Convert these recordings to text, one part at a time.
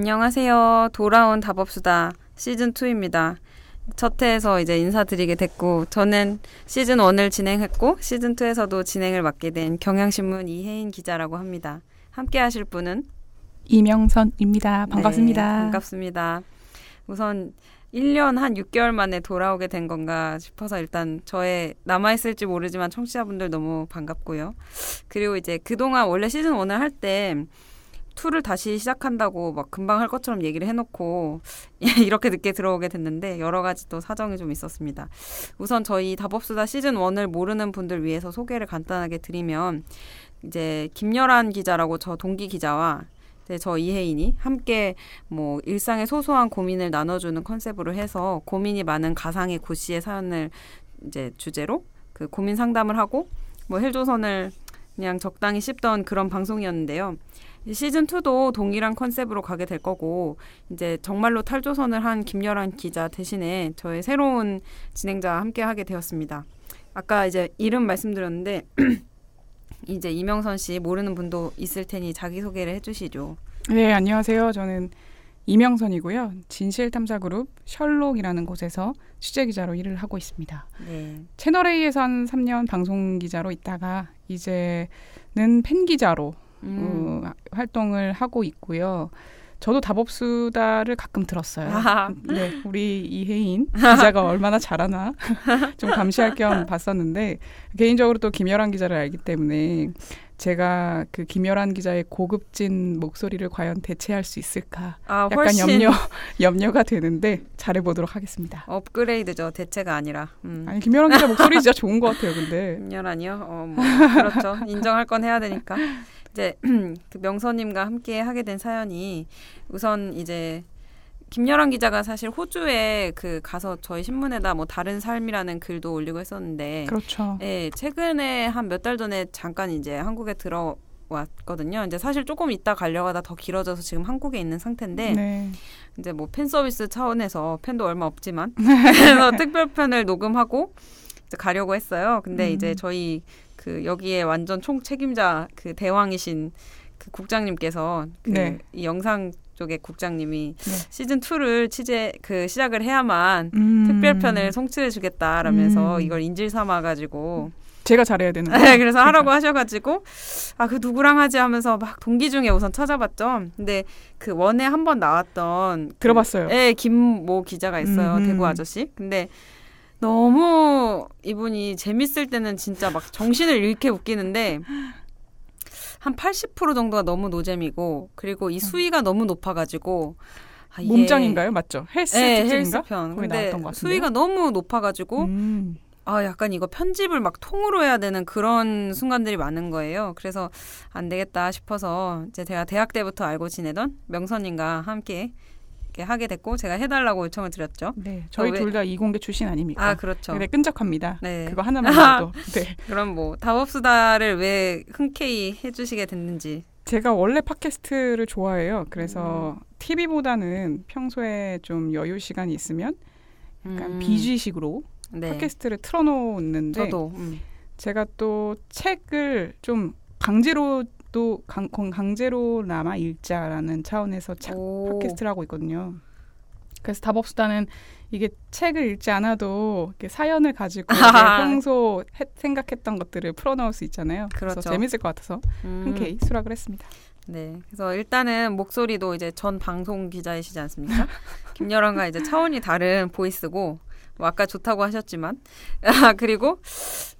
안녕하세요. 돌아온 답업수다 시즌2입니다. 첫 회에서 이제 인사드리게 됐고, 저는 시즌1을 진행했고 시즌2에서도 진행을 맡게 된 경향신문 이혜인 기자라고 합니다. 함께 하실 분은 이명선입니다. 반갑습니다. 네, 반갑습니다. 우선 1년 한 6개월 만에 돌아오게 된 건가 싶어서 일단 저의 남아있을지 모르지만 청취자분들 너무 반갑고요. 그리고 이제 그동안 원래 시즌1을 할 때 2를 다시 시작한다고 막 금방 할 것처럼 얘기를 해놓고 이렇게 늦게 들어오게 됐는데 여러 가지 또 사정이 좀 있었습니다. 우선 저희 답업수다 시즌1을 모르는 분들 위해서 소개를 간단하게 드리면, 이제 김여란 기자라고 저 동기 기자와 저 이혜인이 함께 뭐 일상의 소소한 고민을 나눠주는 컨셉으로 해서 고민이 많은 가상의 고 씨의 사연을 이제 주제로 그 고민 상담을 하고 뭐 헬조선을 그냥 적당히 씹던 그런 방송이었는데요. 시즌2도 동일한 컨셉으로 가게 될 거고, 이제 정말로 탈조선을 한 김여란 기자 대신에 저의 새로운 진행자와 함께 하게 되었습니다. 아까 이제 이름 말씀드렸는데 이제 이명선 씨 모르는 분도 있을 테니 자기소개를 해주시죠. 네, 안녕하세요. 저는 이명선이고요. 진실탐사그룹 셜록이라는 곳에서 취재기자로 일을 하고 있습니다. 네. 채널A에서 한 3년 방송기자로 있다가 이제는 팬기자로 활동을 하고 있고요. 저도 답업수다를 가끔 들었어요. 네, 우리 이혜인 기자가 얼마나 잘하나 좀 감시할 겸 봤었는데, 개인적으로 또 김여란 기자를 알기 때문에 제가 그 김여란 기자의 고급진 목소리를 과연 대체할 수 있을까 약간 염려가 되는데 잘해보도록 하겠습니다. 업그레이드죠. 대체가 아니라. 아니, 김여란 기자 목소리 진짜 좋은 것 같아요. 근데 김여란이요? 뭐 그렇죠. 인정할 건 해야 되니까. 이제 그 명선님과 함께 하게 된 사연이, 우선 이제 김여란 기자가 사실 호주에 그 가서 저희 신문에다 뭐 다른 삶이라는 글도 올리고 했었는데, 그렇죠. 예, 최근에 한 몇 달 전에 잠깐 이제 한국에 들어왔거든요. 이제 사실 조금 있다 가려고 하다 더 길어져서 지금 한국에 있는 상태인데, 네. 이제 뭐 팬 서비스 차원에서 팬도 얼마 없지만 그래서 특별편을 녹음하고 이제 가려고 했어요. 근데 이제 저희 그 여기에 완전 총책임자 그 대왕이신 그 국장님께서 네. 이 영상 쪽의 국장님이 네. 시즌2를 시작을 해야만 특별편을 송출해주겠다라면서 이걸 인질 삼아가지고 제가 잘해야 되는 거예요. 네, 그래서 하라고 하셔가지고 그 누구랑 하지 하면서 막 동기 중에 우선 찾아봤죠. 근데 그 원에 한 번 나왔던 들어봤어요. 네, 김모 기자가 있어요. 대구 아저씨. 근데 너무 이분이 재밌을 때는 진짜 막 정신을 잃게 웃기는데 한 80% 정도가 너무 노잼이고, 그리고 이 수위가 너무 높아가지고 이게 몸짱인가요? 맞죠? 헬스 특집인가? 헬스편. 근데 수위가 너무 높아가지고 약간 이거 편집을 막 통으로 해야 되는 그런 순간들이 많은 거예요. 그래서 안 되겠다 싶어서 이제 제가 대학 때부터 알고 지내던 명선님과 함께 이렇게 하게 됐고, 제가 해달라고 요청을 드렸죠. 네, 저희 둘 다 이공계 출신 아닙니까? 그렇죠. 근데 끈적합니다. 네. 그거 하나만 봐도. 네. 그럼 뭐 답업수다를 왜 흔쾌히 해주시게 됐는지. 제가 원래 팟캐스트를 좋아해요. 그래서 TV보다는 평소에 좀 여유 시간이 있으면 약간 BG식으로 팟캐스트를 틀어놓는데, 저도 제가 또 책을 좀 강제로나마 읽자라는 차원에서 팟캐스트를 하고 있거든요. 그래서 답업수다는 이게 책을 읽지 않아도 이렇게 사연을 가지고 평소 생각했던 것들을 풀어넣을 수 있잖아요. 그렇죠. 그래서 재밌을 것 같아서 흔쾌히 수락을 했습니다. 네, 그래서 일단은 목소리도 이제 전 방송 기자이시지 않습니까? 김여란과 이제 차원이 다른 보이스고, 뭐 아까 좋다고 하셨지만 그리고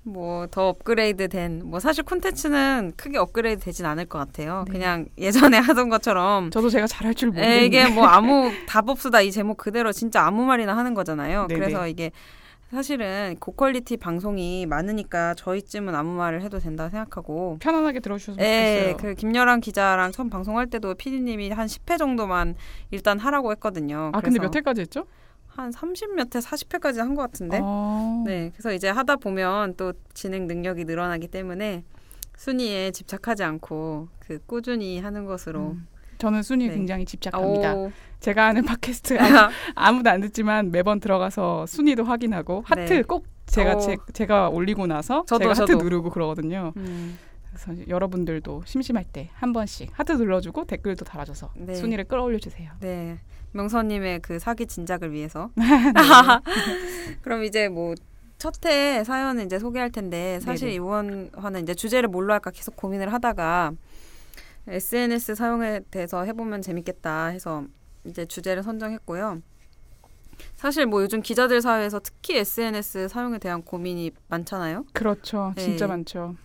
뭐 더 업그레이드된, 뭐 사실 콘텐츠는 크게 업그레이드 되진 않을 것 같아요. 네. 그냥 예전에 하던 것처럼. 저도 제가 잘할 줄 모르겠는데. 이게 뭐 아무 답업수다 이 제목 그대로 진짜 아무 말이나 하는 거잖아요. 네네. 그래서 이게 사실은 고퀄리티 방송이 많으니까 저희쯤은 아무 말을 해도 된다 생각하고 편안하게 들어주셔서 좋겠어요. 그 김여란 기자랑 처음 방송할 때도 PD님이 한 10회 정도만 일단 하라고 했거든요. 근데 몇 회까지 했죠? 한 30몇 회, 40회까지 한 것 같은데. 네, 그래서 이제 하다 보면 또 진행 능력이 늘어나기 때문에 순위에 집착하지 않고 그 꾸준히 하는 것으로. 저는 순위에 굉장히 집착합니다. 제가 하는 팟캐스트 아무도 안 듣지만 매번 들어가서 순위도 확인하고 하트 꼭 제가 올리고 나서 제가 하트 누르고 그러거든요. 그래서 여러분들도 심심할 때 한 번씩 하트 눌러주고 댓글도 달아줘서 네. 순위를 끌어올려주세요. 네. 명서님의 그 사기 진작을 위해서. 그럼 이제 뭐 첫 회 사연을 이제 소개할 텐데 사실 네네. 이번 화는 이제 주제를 뭘로 할까 계속 고민을 하다가 SNS 사용에 대해서 해보면 재밌겠다 해서 이제 주제를 선정했고요. 사실 뭐 요즘 기자들 사회에서 특히 SNS 사용에 대한 고민이 많잖아요. 그렇죠. 네. 진짜 많죠.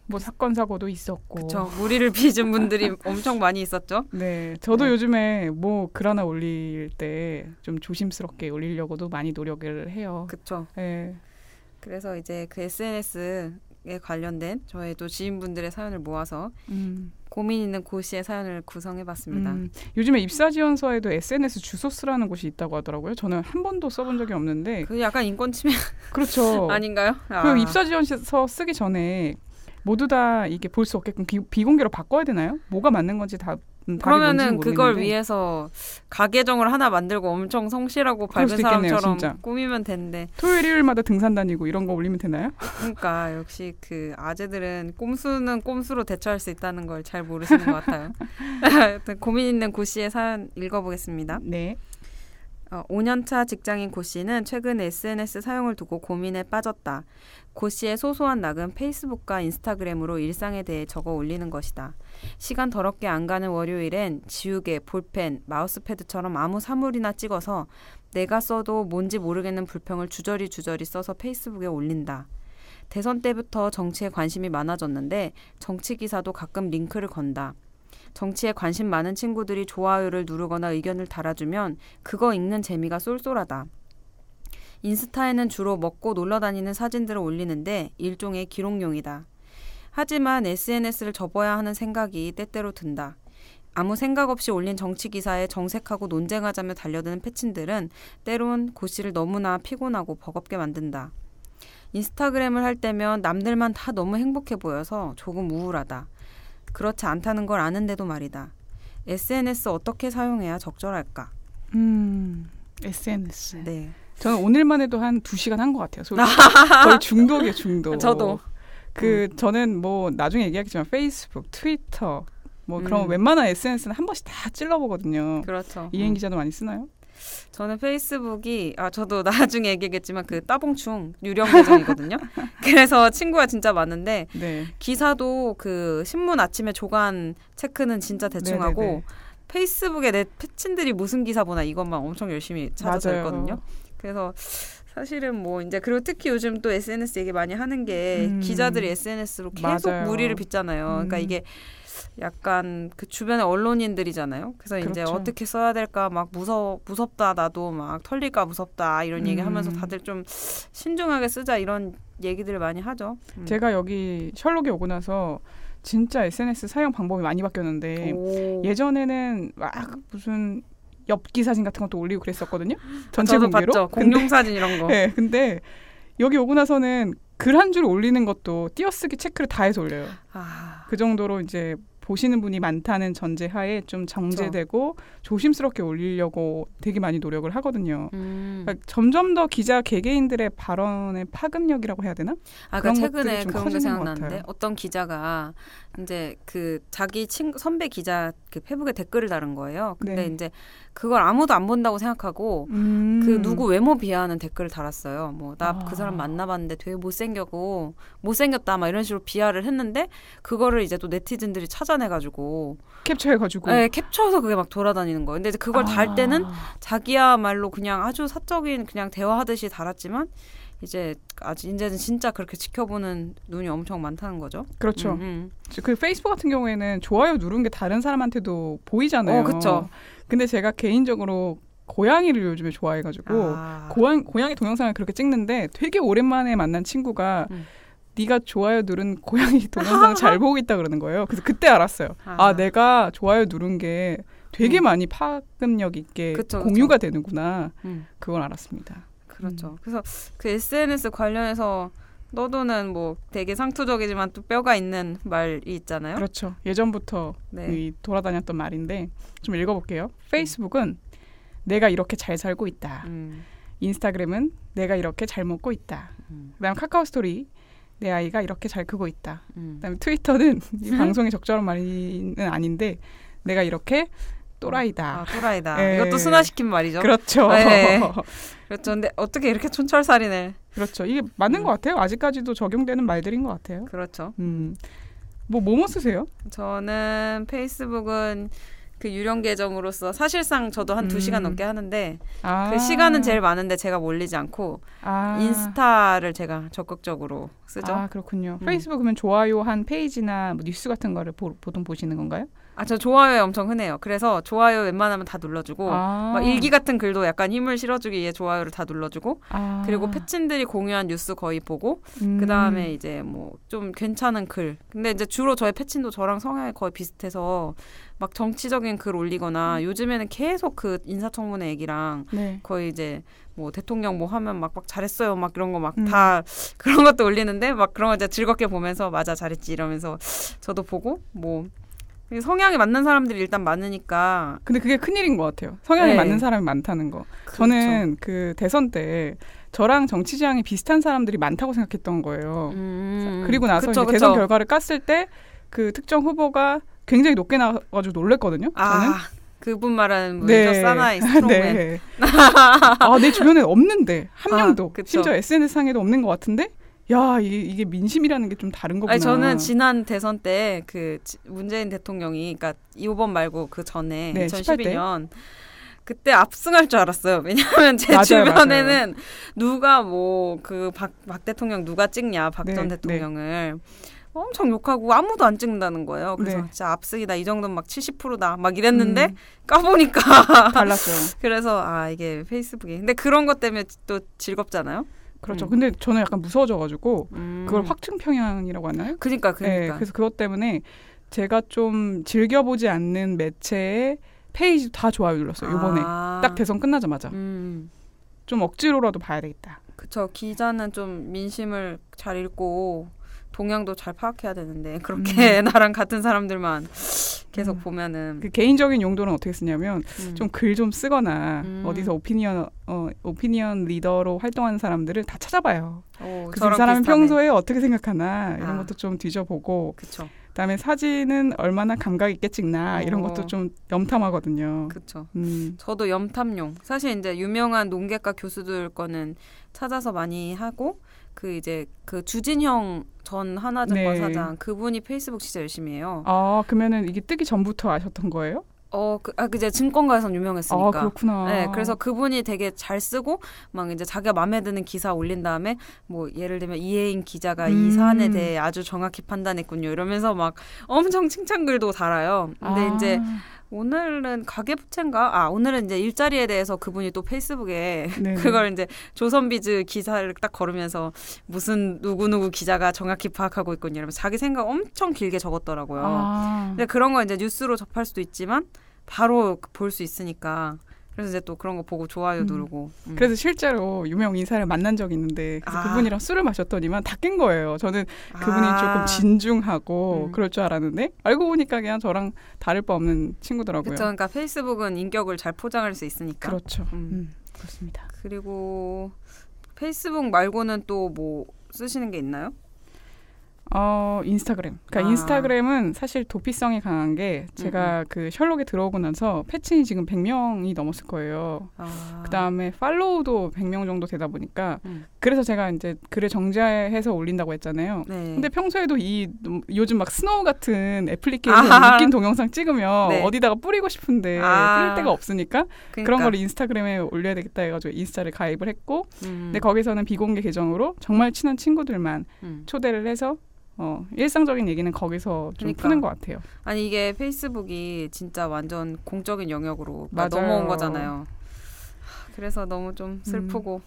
뭐 사건 사고도 있었고. 그렇죠. 무리를 빚은 분들이 엄청 많이 있었죠. 네, 저도 네. 요즘에 뭐 글 하나 올릴 때 좀 조심스럽게 올리려고도 많이 노력을 해요. 그렇죠. 네. 그래서 이제 그 SNS에 관련된 저희 또 지인분들의 사연을 모아서 고민 있는 고시의 사연을 구성해봤습니다. 요즘에 입사 지원서에도 SNS 주소 쓰라는 곳이 있다고 하더라고요. 저는 한 번도 써본 적이 없는데. 그 약간 인권 침해 그렇죠. 아닌가요? 그 입사 지원서 쓰기 전에 모두 다 이게 볼 수 없게끔 비공개로 바꿔야 되나요? 뭐가 맞는 건지 다 그러면은 그걸 위해서 가계정을 하나 만들고 엄청 성실하고 밝은 사람처럼 진짜. 꾸미면 되는데 토요일 일요일마다 등산 다니고 이런 거 올리면 되나요? 그러니까 역시 그 아재들은 꼼수는 꼼수로 대처할 수 있다는 걸 잘 모르시는 것 같아요. 고민 있는 고씨의 사연 읽어보겠습니다. 네. 5년차 직장인 고씨는 최근 SNS 사용을 두고 고민에 빠졌다. 고씨의 소소한 낙은 페이스북과 인스타그램으로 일상에 대해 적어 올리는 것이다. 시간 더럽게 안 가는 월요일엔 지우개, 볼펜, 마우스패드처럼 아무 사물이나 찍어서 내가 써도 뭔지 모르겠는 불평을 주저리 써서 페이스북에 올린다. 대선 때부터 정치에 관심이 많아졌는데 정치 기사도 가끔 링크를 건다. 정치에 관심 많은 친구들이 좋아요를 누르거나 의견을 달아주면 그거 읽는 재미가 쏠쏠하다. 인스타에는 주로 먹고 놀러 다니는 사진들을 올리는데 일종의 기록용이다. 하지만 SNS를 접어야 하는 생각이 때때로 든다. 아무 생각 없이 올린 정치 기사에 정색하고 논쟁하자며 달려드는 패친들은 때론 고씨를 너무나 피곤하고 버겁게 만든다. 인스타그램을 할 때면 남들만 다 너무 행복해 보여서 조금 우울하다. 그렇지 않다는 걸 아는데도 말이다. SNS 어떻게 사용해야 적절할까? SNS. 네. 저는 오늘만 해도 한 2시간 한 것 같아요. 거의 중독이에요, 중독. 저도. 저는 뭐 나중에 얘기하겠지만 페이스북, 트위터 뭐 그런 웬만한 SNS는 한 번씩 다 찔러보거든요. 그렇죠. 이행 기자도 많이 쓰나요? 저는 페이스북이 저도 나중에 얘기하겠지만 그 따봉충 유령 계정이거든요. 그래서 친구가 진짜 많은데 네. 기사도 그 신문 아침에 조간 체크는 진짜 대충 하고 페이스북에 내 패친들이 무슨 기사 보나 이것만 엄청 열심히 찾아서 있거든요. 그래서 사실은 뭐 이제 그리고 특히 요즘 또 SNS 얘기 많이 하는 게 기자들이 SNS로 계속 맞아요. 무리를 빚잖아요. 그러니까 이게 약간 그 주변의 언론인들이잖아요. 그래서 그렇죠. 이제 어떻게 써야 될까 막 무섭다 나도 막 털릴까 무섭다 이런 얘기하면서 다들 좀 신중하게 쓰자 이런 얘기들을 많이 하죠. 제가 여기 셜록에 오고 나서 진짜 SNS 사용 방법이 많이 바뀌었는데 예전에는 막 무슨 엽기 사진 같은 것도 올리고 그랬었거든요. 전체 공개로. 봤죠. 공룡 사진 이런 거. 네, 근데 여기 오고 나서는 글 한 줄 올리는 것도 띄어쓰기 체크를 다 해서 올려요. 그 정도로 이제 보시는 분이 많다는 전제하에 좀 정제되고 조심스럽게 올리려고 되게 많이 노력을 하거든요. 그러니까 점점 더 기자 개개인들의 발언의 파급력이라고 해야 되나? 그러니까 최근에 그런 게 생각나는데 어떤 기자가 이제 그 자기 선배 기자 그 페북에 댓글을 달은 거예요. 근데 이제 그걸 아무도 안 본다고 생각하고 그 누구 외모 비하하는 댓글을 달았어요. 뭐 나 그 사람 만나봤는데 되게 못생겼다 막 이런 식으로 비하를 했는데 그거를 이제 또 네티즌들이 찾아내가지고 캡처해가지고 네, 캡처해서 그게 막 돌아다니는 거예요. 근데 이제 그걸 달 때는 자기야말로 그냥 아주 사적인 그냥 대화하듯이 달았지만 이제는 진짜 그렇게 지켜보는 눈이 엄청 많다는 거죠. 그렇죠. 그 페이스북 같은 경우에는 좋아요 누른 게 다른 사람한테도 보이잖아요. 그렇죠. 근데 제가 개인적으로 고양이를 요즘에 좋아해가지고 고양이 동영상을 그렇게 찍는데 되게 오랜만에 만난 친구가 네가 좋아요 누른 고양이 동영상 잘 보고 있다 그러는 거예요. 그래서 그때 알았어요. 내가 좋아요 누른 게 되게 많이 파급력 있게 공유가 되는구나. 그걸 알았습니다. 그렇죠. 그래서 그 SNS 관련해서 너도는 뭐 되게 상투적이지만 또 뼈가 있는 말이 있잖아요. 그렇죠. 예전부터 돌아다녔던 말인데 좀 읽어볼게요. 페이스북은 내가 이렇게 잘 살고 있다. 인스타그램은 내가 이렇게 잘 먹고 있다. 그다음 카카오 스토리 내 아이가 이렇게 잘 크고 있다. 그다음에 트위터는 이 방송에 적절한 말은 아닌데 내가 이렇게 또라이다. 또라이다. 네. 이것도 순화시킨 말이죠. 그렇죠. 네. 그렇죠. 근데 어떻게 이렇게 촌철살인을. 그렇죠. 이게 맞는 것 같아요. 아직까지도 적용되는 말들인 것 같아요. 그렇죠. 뭐뭐 쓰세요? 저는 페이스북은 그 유령 계정으로서 사실상 저도 한 2시간 넘게 하는데 그 시간은 제일 많은데 제가 몰리지 않고 인스타를 제가 적극적으로 쓰죠. 그렇군요. 페이스북 그러면 좋아요 한 페이지나 뭐 뉴스 같은 거를 보통 보시는 건가요? 저 좋아요에 엄청 흔해요. 그래서 좋아요 웬만하면 다 눌러주고 막 일기 같은 글도 약간 힘을 실어주기 위해 좋아요를 다 눌러주고 그리고 패친들이 공유한 뉴스 거의 보고 그다음에 이제 뭐 좀 괜찮은 글. 근데 이제 주로 저의 패친도 저랑 성향이 거의 비슷해서 막 정치적인 글 올리거나 요즘에는 계속 그 인사청문회 얘기랑 거의 이제 뭐 대통령 뭐 하면 막 잘했어요 막 이런 거 막 다 그런 것도 올리는데 막 그런 거 이제 즐겁게 보면서 맞아 잘했지 이러면서 저도 보고 뭐 성향이 맞는 사람들이 일단 많으니까. 근데 그게 큰일인 것 같아요. 성향이 맞는 사람이 많다는 거. 그렇죠. 저는 그 대선 때 저랑 정치 지향이 비슷한 사람들이 많다고 생각했던 거예요. 그리고 나서 이제 대선 결과를 깠을 때 그 특정 후보가 굉장히 높게 나와가지고 놀랬거든요. 저는. 그분 말하는 분이죠. 사나이 스트롱맨. 네. 내 주변에 없는데 한 명도. 심지어 SNS상에도 없는 것 같은데 야, 이게 민심이라는 게 좀 다른 거구나. 저는 지난 대선 때 그 문재인 대통령이 그러니까 이번 말고 그 전에 2012년 그때 압승할 줄 알았어요. 왜냐하면 제 주변에는 누가 뭐 그 박 대통령 누가 찍냐 박 전 대통령을 엄청 욕하고 아무도 안 찍는다는 거예요. 그래서 진짜 압승이다. 이 정도면 막 70%다. 막 이랬는데 까보니까 달랐어요. 그래서 이게 페이스북이. 근데 그런 것 때문에 또 즐겁잖아요. 그렇죠. 근데 저는 약간 무서워져가지고 그걸 확증 평양이라고 하나요? 그러니까. 네, 그래서 그것 때문에 제가 좀 즐겨보지 않는 매체의 페이지 다 좋아요 눌렀어요. 이번에 딱 대선 끝나자마자. 좀 억지로라도 봐야 되겠다. 그렇죠. 기자는 좀 민심을 잘 읽고 동향도 잘 파악해야 되는데 그렇게 나랑 같은 사람들만 계속 보면은 그 개인적인 용도는 어떻게 쓰냐면 좀 글 좀 쓰거나 어디서 오피니언 리더로 활동하는 사람들을 다 찾아봐요. 그래서 이 사람은 평소에 어떻게 생각하나 이런 것도 좀 뒤져보고 그쵸. 그다음에 사진은 얼마나 감각 있게 찍나 이런 것도 좀 염탐하거든요. 그렇죠. 저도 염탐용. 사실 이제 유명한 농계과 교수들 거는 찾아서 많이 하고 그 이제 그 주진형 전 하나증권 사장 그분이 페이스북 진짜 열심히 해요. 그러면은 이게 뜨기 전부터 아셨던 거예요? 이제 증권가에서는 유명했으니까. 그렇구나. 네, 그래서 그분이 되게 잘 쓰고 막 이제 자기가 마음에 드는 기사 올린 다음에 뭐 예를 들면 이혜인 기자가 이 사안에 대해 아주 정확히 판단했군요. 이러면서 막 엄청 칭찬글도 달아요. 근데 이제 오늘은 가계부채인가? 오늘은 이제 일자리에 대해서 그분이 또 페이스북에 그걸 이제 조선비즈 기사를 딱 걸으면서 무슨 누구누구 기자가 정확히 파악하고 있군요. 이러면서 자기 생각 엄청 길게 적었더라고요. 근데 그런 거 이제 뉴스로 접할 수도 있지만 바로 볼 수 있으니까. 그래서 이제 또 그런 거 보고 좋아요 누르고. 그래서 실제로 유명 인사를 만난 적이 있는데 그분이랑 술을 마셨더니만 다 깬 거예요. 저는 그분이 조금 진중하고 그럴 줄 알았는데 알고 보니까 그냥 저랑 다를 바 없는 친구더라고요. 그렇죠. 그러니까 페이스북은 인격을 잘 포장할 수 있으니까. 그렇죠. 그렇습니다. 그리고 페이스북 말고는 또 뭐 쓰시는 게 있나요? 인스타그램. 그러니까 인스타그램은 사실 도피성이 강한 게 제가 그 셜록에 들어오고 나서 패친이 지금 100명이 넘었을 거예요. 그다음에 팔로우도 100명 정도 되다 보니까 그래서 제가 이제 글을 정제해서 올린다고 했잖아요. 근데 평소에도 요즘 막 스노우 같은 애플리케이션 웃긴 동영상 찍으면 어디다가 뿌리고 싶은데 뿌릴 데가 없으니까 그런 걸 인스타그램에 올려야 되겠다 해가지고 인스타를 가입을 했고 근데 거기서는 비공개 계정으로 정말 친한 친구들만 초대를 해서 일상적인 얘기는 거기서 좀 푸는 것 같아요. 아니 이게 페이스북이 진짜 완전 공적인 영역으로 넘어온 거잖아요. 그래서 너무 좀 슬프고.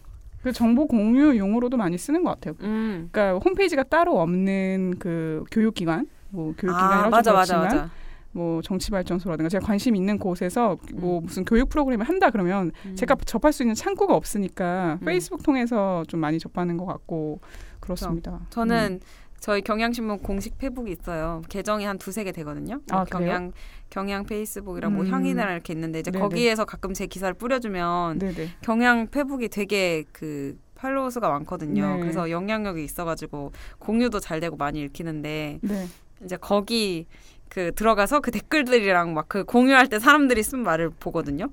그 정보 공유용으로도 많이 쓰는 것 같아요. 그러니까 홈페이지가 따로 없는 그 교육기관, 뭐 교육기관이라고 그렇지만 뭐 정치발전소라든가 제가 관심 있는 곳에서 뭐 무슨 교육 프로그램을 한다 그러면 제가 접할 수 있는 창구가 없으니까 페이스북 통해서 좀 많이 접하는 것 같고 그렇습니다. 저는 저희 경향신문 공식 페북이 있어요. 계정이 한 2-3개 되거든요. 경향 페이스북이랑 뭐 향이나 이렇게 있는데 이제 거기에서 가끔 제 기사를 뿌려주면 경향 페북이 되게 그 팔로워 수가 많거든요. 네. 그래서 영향력이 있어가지고 공유도 잘 되고 많이 읽히는데 네. 이제 거기 그 들어가서 그 댓글들이랑 막 그 공유할 때 사람들이 쓴 말을 보거든요.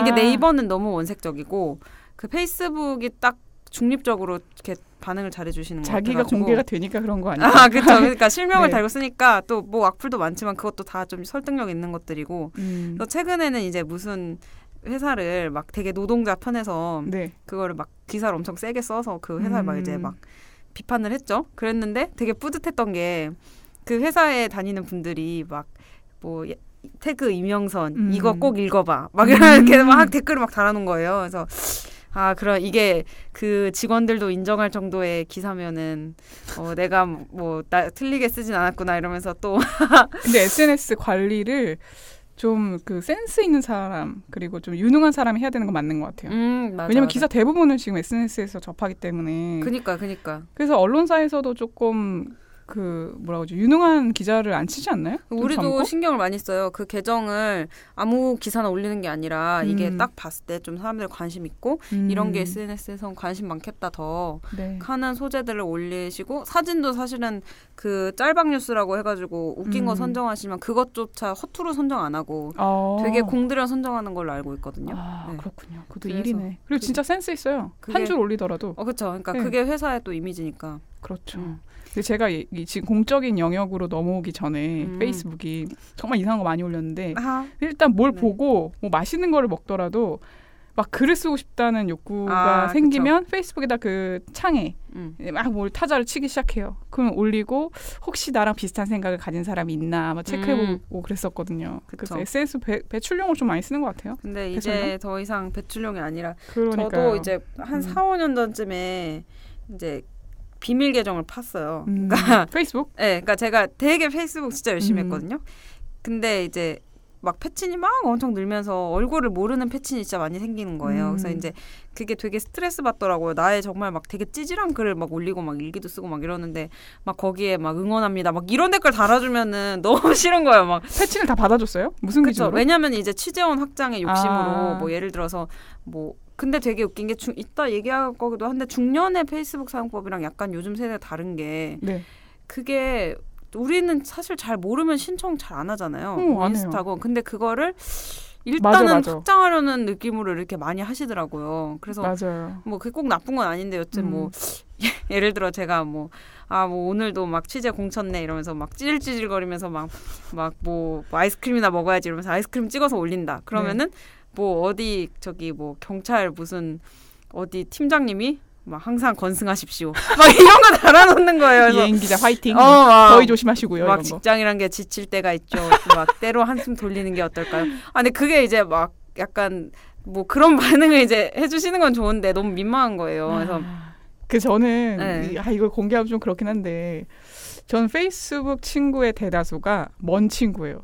이게 네이버는 너무 원색적이고 그 페이스북이 딱 중립적으로 이렇게 반응을 잘해주시는 것 자기가 같아가지고. 공개가 되니까 그런 거 아니에요? 아, 그렇죠. 그러니까 실명을 네. 달고 쓰니까 또 뭐 악플도 많지만 그것도 다 좀 설득력 있는 것들이고. 또 최근에는 이제 무슨 회사를 막 되게 노동자 편에서 네. 그거를 막 기사를 엄청 세게 써서 그 회사를 막 이제 막 비판을 했죠. 그랬는데 되게 뿌듯했던 게 그 회사에 다니는 분들이 막 뭐 태그 이명선 이거 꼭 읽어봐 막 이렇게 막 댓글을 막 달아놓은 거예요. 그래서 아, 그럼 이게 그 직원들도 인정할 정도의 기사면은 내가 뭐 나 틀리게 쓰진 않았구나 이러면서 또. 근데 SNS 관리를 좀 그 센스 있는 사람 그리고 좀 유능한 사람이 해야 되는 건 맞는 것 같아요. 맞아, 왜냐면 맞아. 기사 대부분은 지금 SNS에서 접하기 때문에. 그니까. 그래서 언론사에서도 조금 그 뭐라고 하죠? 유능한 기자를 안 치지 않나요? 우리도 젊고? 신경을 많이 써요. 그 계정을 아무 기사나 올리는 게 아니라 이게 딱 봤을 때 좀 사람들 관심 있고 이런 게 SNS에선 관심 많겠다 더 네. 하는 소재들을 올리시고 사진도 사실은 그 짤방 뉴스라고 해가지고 웃긴 거 선정하시면 그것조차 허투루 선정 안 하고 되게 공들여 선정하는 걸로 알고 있거든요. 아, 네. 그렇군요. 그것도 그래서 일이네. 그리고 진짜 센스 있어요. 그게, 한 줄 올리더라도. 그렇죠. 그러니까 네. 그게 회사의 또 이미지니까. 그렇죠. 근데 제가 지금 공적인 영역으로 넘어오기 전에 페이스북이 정말 이상한 거 많이 올렸는데 일단 뭘 보고 뭐 맛있는 거를 먹더라도 막 글을 쓰고 싶다는 욕구가 생기면 그쵸. 페이스북에다 그 창에 막 뭘 타자를 치기 시작해요. 그럼 올리고 혹시 나랑 비슷한 생각을 가진 사람이 있나 막 체크해보고 그랬었거든요. 그쵸. 그래서 SNS 배출용으로 좀 많이 쓰는 것 같아요. 근데 이제 배설용? 더 이상 배출용이 아니라 그러니까요. 저도 이제 한 4, 5년 전쯤에 이제 비밀 계정을 팠어요. 그러니까 페이스북? 네, 그러니까 제가 되게 페이스북 진짜 열심히 했거든요. 근데 이제 막 패친이 막 엄청 늘면서 얼굴을 모르는 패친이 진짜 많이 생기는 거예요. 그래서 이제 그게 되게 스트레스 받더라고요. 나의 정말 막 되게 찌질한 글을 막 올리고 막 일기도 쓰고 막 이러는데 막 거기에 막 응원합니다. 막 이런 댓글 달아주면은 너무 싫은 거예요. 막 패친을 다 받아줬어요? 무슨 기준으로? 왜냐면 이제 취재원 확장의 욕심으로 뭐 예를 들어서 뭐 근데 되게 웃긴 게 이따 얘기할 거기도 한데 중년의 페이스북 사용법이랑 약간 요즘 세대 다른 게 그게 우리는 사실 잘 모르면 신청 잘 안 하잖아요. 인스타고. 근데 그거를 일단은 맞아. 확장하려는 느낌으로 이렇게 많이 하시더라고요. 그래서 맞아요. 뭐 그게 꼭 나쁜 건 아닌데 여튼 뭐 예를 들어 제가 뭐 오늘도 막 취재 공쳤네 이러면서 막 찌질찌질거리면서 막 뭐 아이스크림이나 먹어야지 이러면서 아이스크림 찍어서 올린다. 그러면은 뭐 어디 저기 뭐 경찰 무슨 어디 팀장님이 막 항상 건승하십시오. 막 이런 거 달아놓는 거예요. 이행 기자 화이팅. 더위 조심하시고요. 막 이런 직장이란 게 지칠 때가 있죠. 막 때로 한숨 돌리는 게 어떨까요? 근데 그게 이제 막 약간 뭐 그런 반응을 이제 해주시는 건 좋은데 너무 민망한 거예요. 그래서 저는 이걸 공개하면 좀 그렇긴 한데 저는 페이스북 친구의 대다수가 먼 친구예요.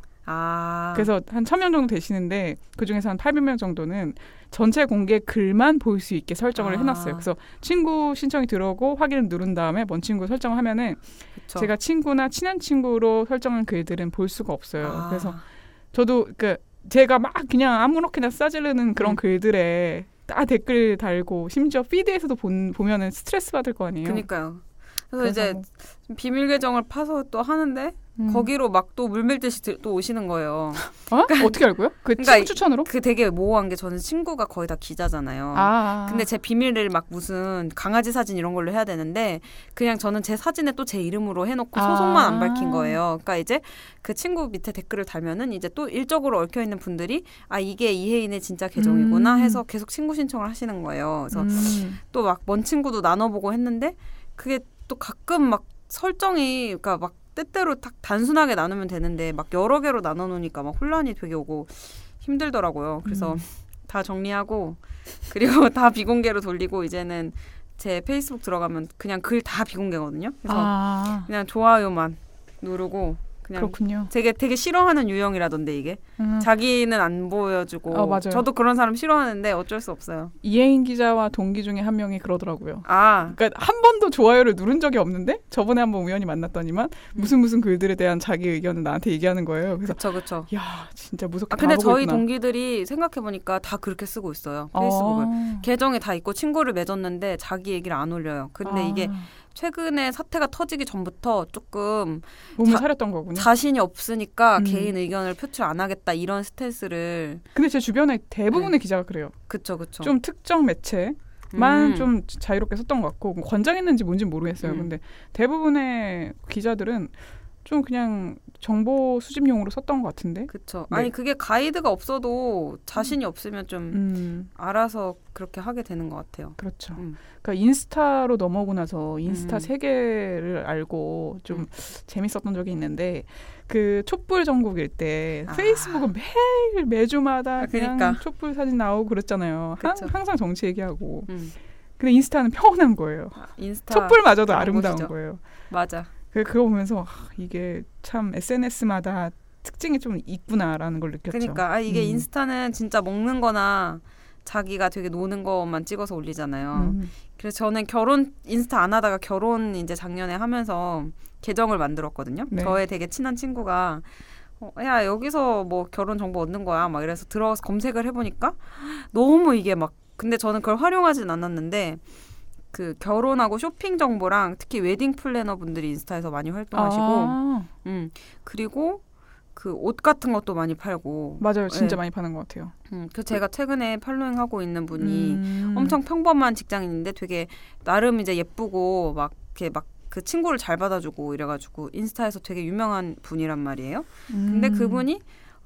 그래서 한 1000명 정도 되시는데 그중에서 한 800명 정도는 전체 공개 글만 볼 수 있게 설정을 해놨어요. 그래서 친구 신청이 들어오고 확인을 누른 다음에 먼 친구 설정을 하면은 그쵸. 제가 친구나 친한 친구로 설정한 글들은 볼 수가 없어요. 그래서 저도 제가 막 그냥 아무렇게나 싸지르는 그런 글들에 다 댓글 달고 심지어 피드에서도 보면은 스트레스 받을 거 아니에요. 그러니까요. 그래서 이제 비밀 계정을 파서 또 하는데 거기로 막 또 물밀듯이 또 오시는 거예요. 그러니까, 어떻게 알고요? 친구 추천으로? 그 되게 모호한 게 저는 친구가 거의 다 기자잖아요. 근데 제 비밀을 막 무슨 강아지 사진 이런 걸로 해야 되는데 그냥 저는 제 사진에 또 제 이름으로 해놓고 소속만 안 밝힌 거예요. 그러니까 이제 그 친구 밑에 댓글을 달면은 이제 또 일적으로 얽혀 있는 분들이 이게 이혜인의 진짜 계정이구나 해서 계속 친구 신청을 하시는 거예요. 그래서 또 막 먼 친구도 나눠보고 했는데 그게 또 가끔 막 설정이 그러니까 막 때때로 딱 단순하게 나누면 되는데 막 여러 개로 나눠 놓으니까 막 혼란이 되게 오고 힘들더라고요. 그래서 다 정리하고 그리고 다 비공개로 돌리고 이제는 제 페이스북 들어가면 그냥 글 다 비공개거든요. 그래서 그냥 좋아요만 누르고 그냥 그렇군요. 되게 싫어하는 유형이라던데 이게 자기는 안 보여주고 맞아요. 저도 그런 사람 싫어하는데 어쩔 수 없어요. 이혜인 기자와 동기 중에 한 명이 그러더라고요. 아, 그러니까 한 번도 좋아요를 누른 적이 없는데 저번에 한번 우연히 만났더니만 무슨 글들에 대한 자기 의견을 나한테 얘기하는 거예요. 그래서 그쵸. 야 진짜 무섭게. 근데 저희 있구나. 동기들이 생각해보니까 다 그렇게 쓰고 있어요. 페이스북을. 계정에 다 있고 친구를 맺었는데 자기 얘기를 안 올려요. 근데 이게 최근에 사태가 터지기 전부터 조금 몸을 사렸던 거군요. 자신이 없으니까 개인 의견을 표출 안 하겠다 이런 스탠스를. 근데 제 주변에 대부분의 기자가 그래요. 그쵸. 좀 특정 매체만 좀 자유롭게 썼던 것 같고 권장했는지 뭔지 모르겠어요. 근데 대부분의 기자들은 좀 그냥 정보 수집용으로 썼던 것 같은데. 그렇죠. 네. 아니 그게 가이드가 없어도 자신이 없으면 좀 알아서 그렇게 하게 되는 것 같아요. 그렇죠. 그러니까 인스타로 넘어오고 나서 인스타 세계를 알고 좀 재밌었던 적이 있는데 그 촛불 전국일 때 페이스북은 매주마다 그냥 촛불 사진 나오고 그랬잖아요. 항상 정치 얘기하고. 근데 인스타는 평온한 거예요. 인스타 촛불마저도 아름다운 거예요. 맞아. 그거 보면서 이게 참 SNS마다 특징이 좀 있구나라는 걸 느꼈죠. 그러니까 이게 인스타는 진짜 먹는 거나 자기가 되게 노는 것만 찍어서 올리잖아요. 그래서 저는 인스타 안 하다가 결혼 이제 작년에 하면서 계정을 만들었거든요. 네. 저의 되게 친한 친구가 야 여기서 뭐 결혼 정보 얻는 거야 막 이래서 들어가서 검색을 해보니까 너무 이게 막 근데 저는 그걸 활용하진 않았는데 그 결혼하고 쇼핑 정보랑 특히 웨딩 플래너 분들이 인스타에서 많이 활동하시고 그리고 그 옷 같은 것도 많이 팔고 맞아요. 진짜 많이 파는 것 같아요. 그 제가 최근에 팔로잉하고 있는 분이 엄청 평범한 직장인인데 되게 나름 이제 예쁘고 막 이렇게 막 그 친구를 잘 받아주고 이래가지고 인스타에서 되게 유명한 분이란 말이에요. 근데 그분이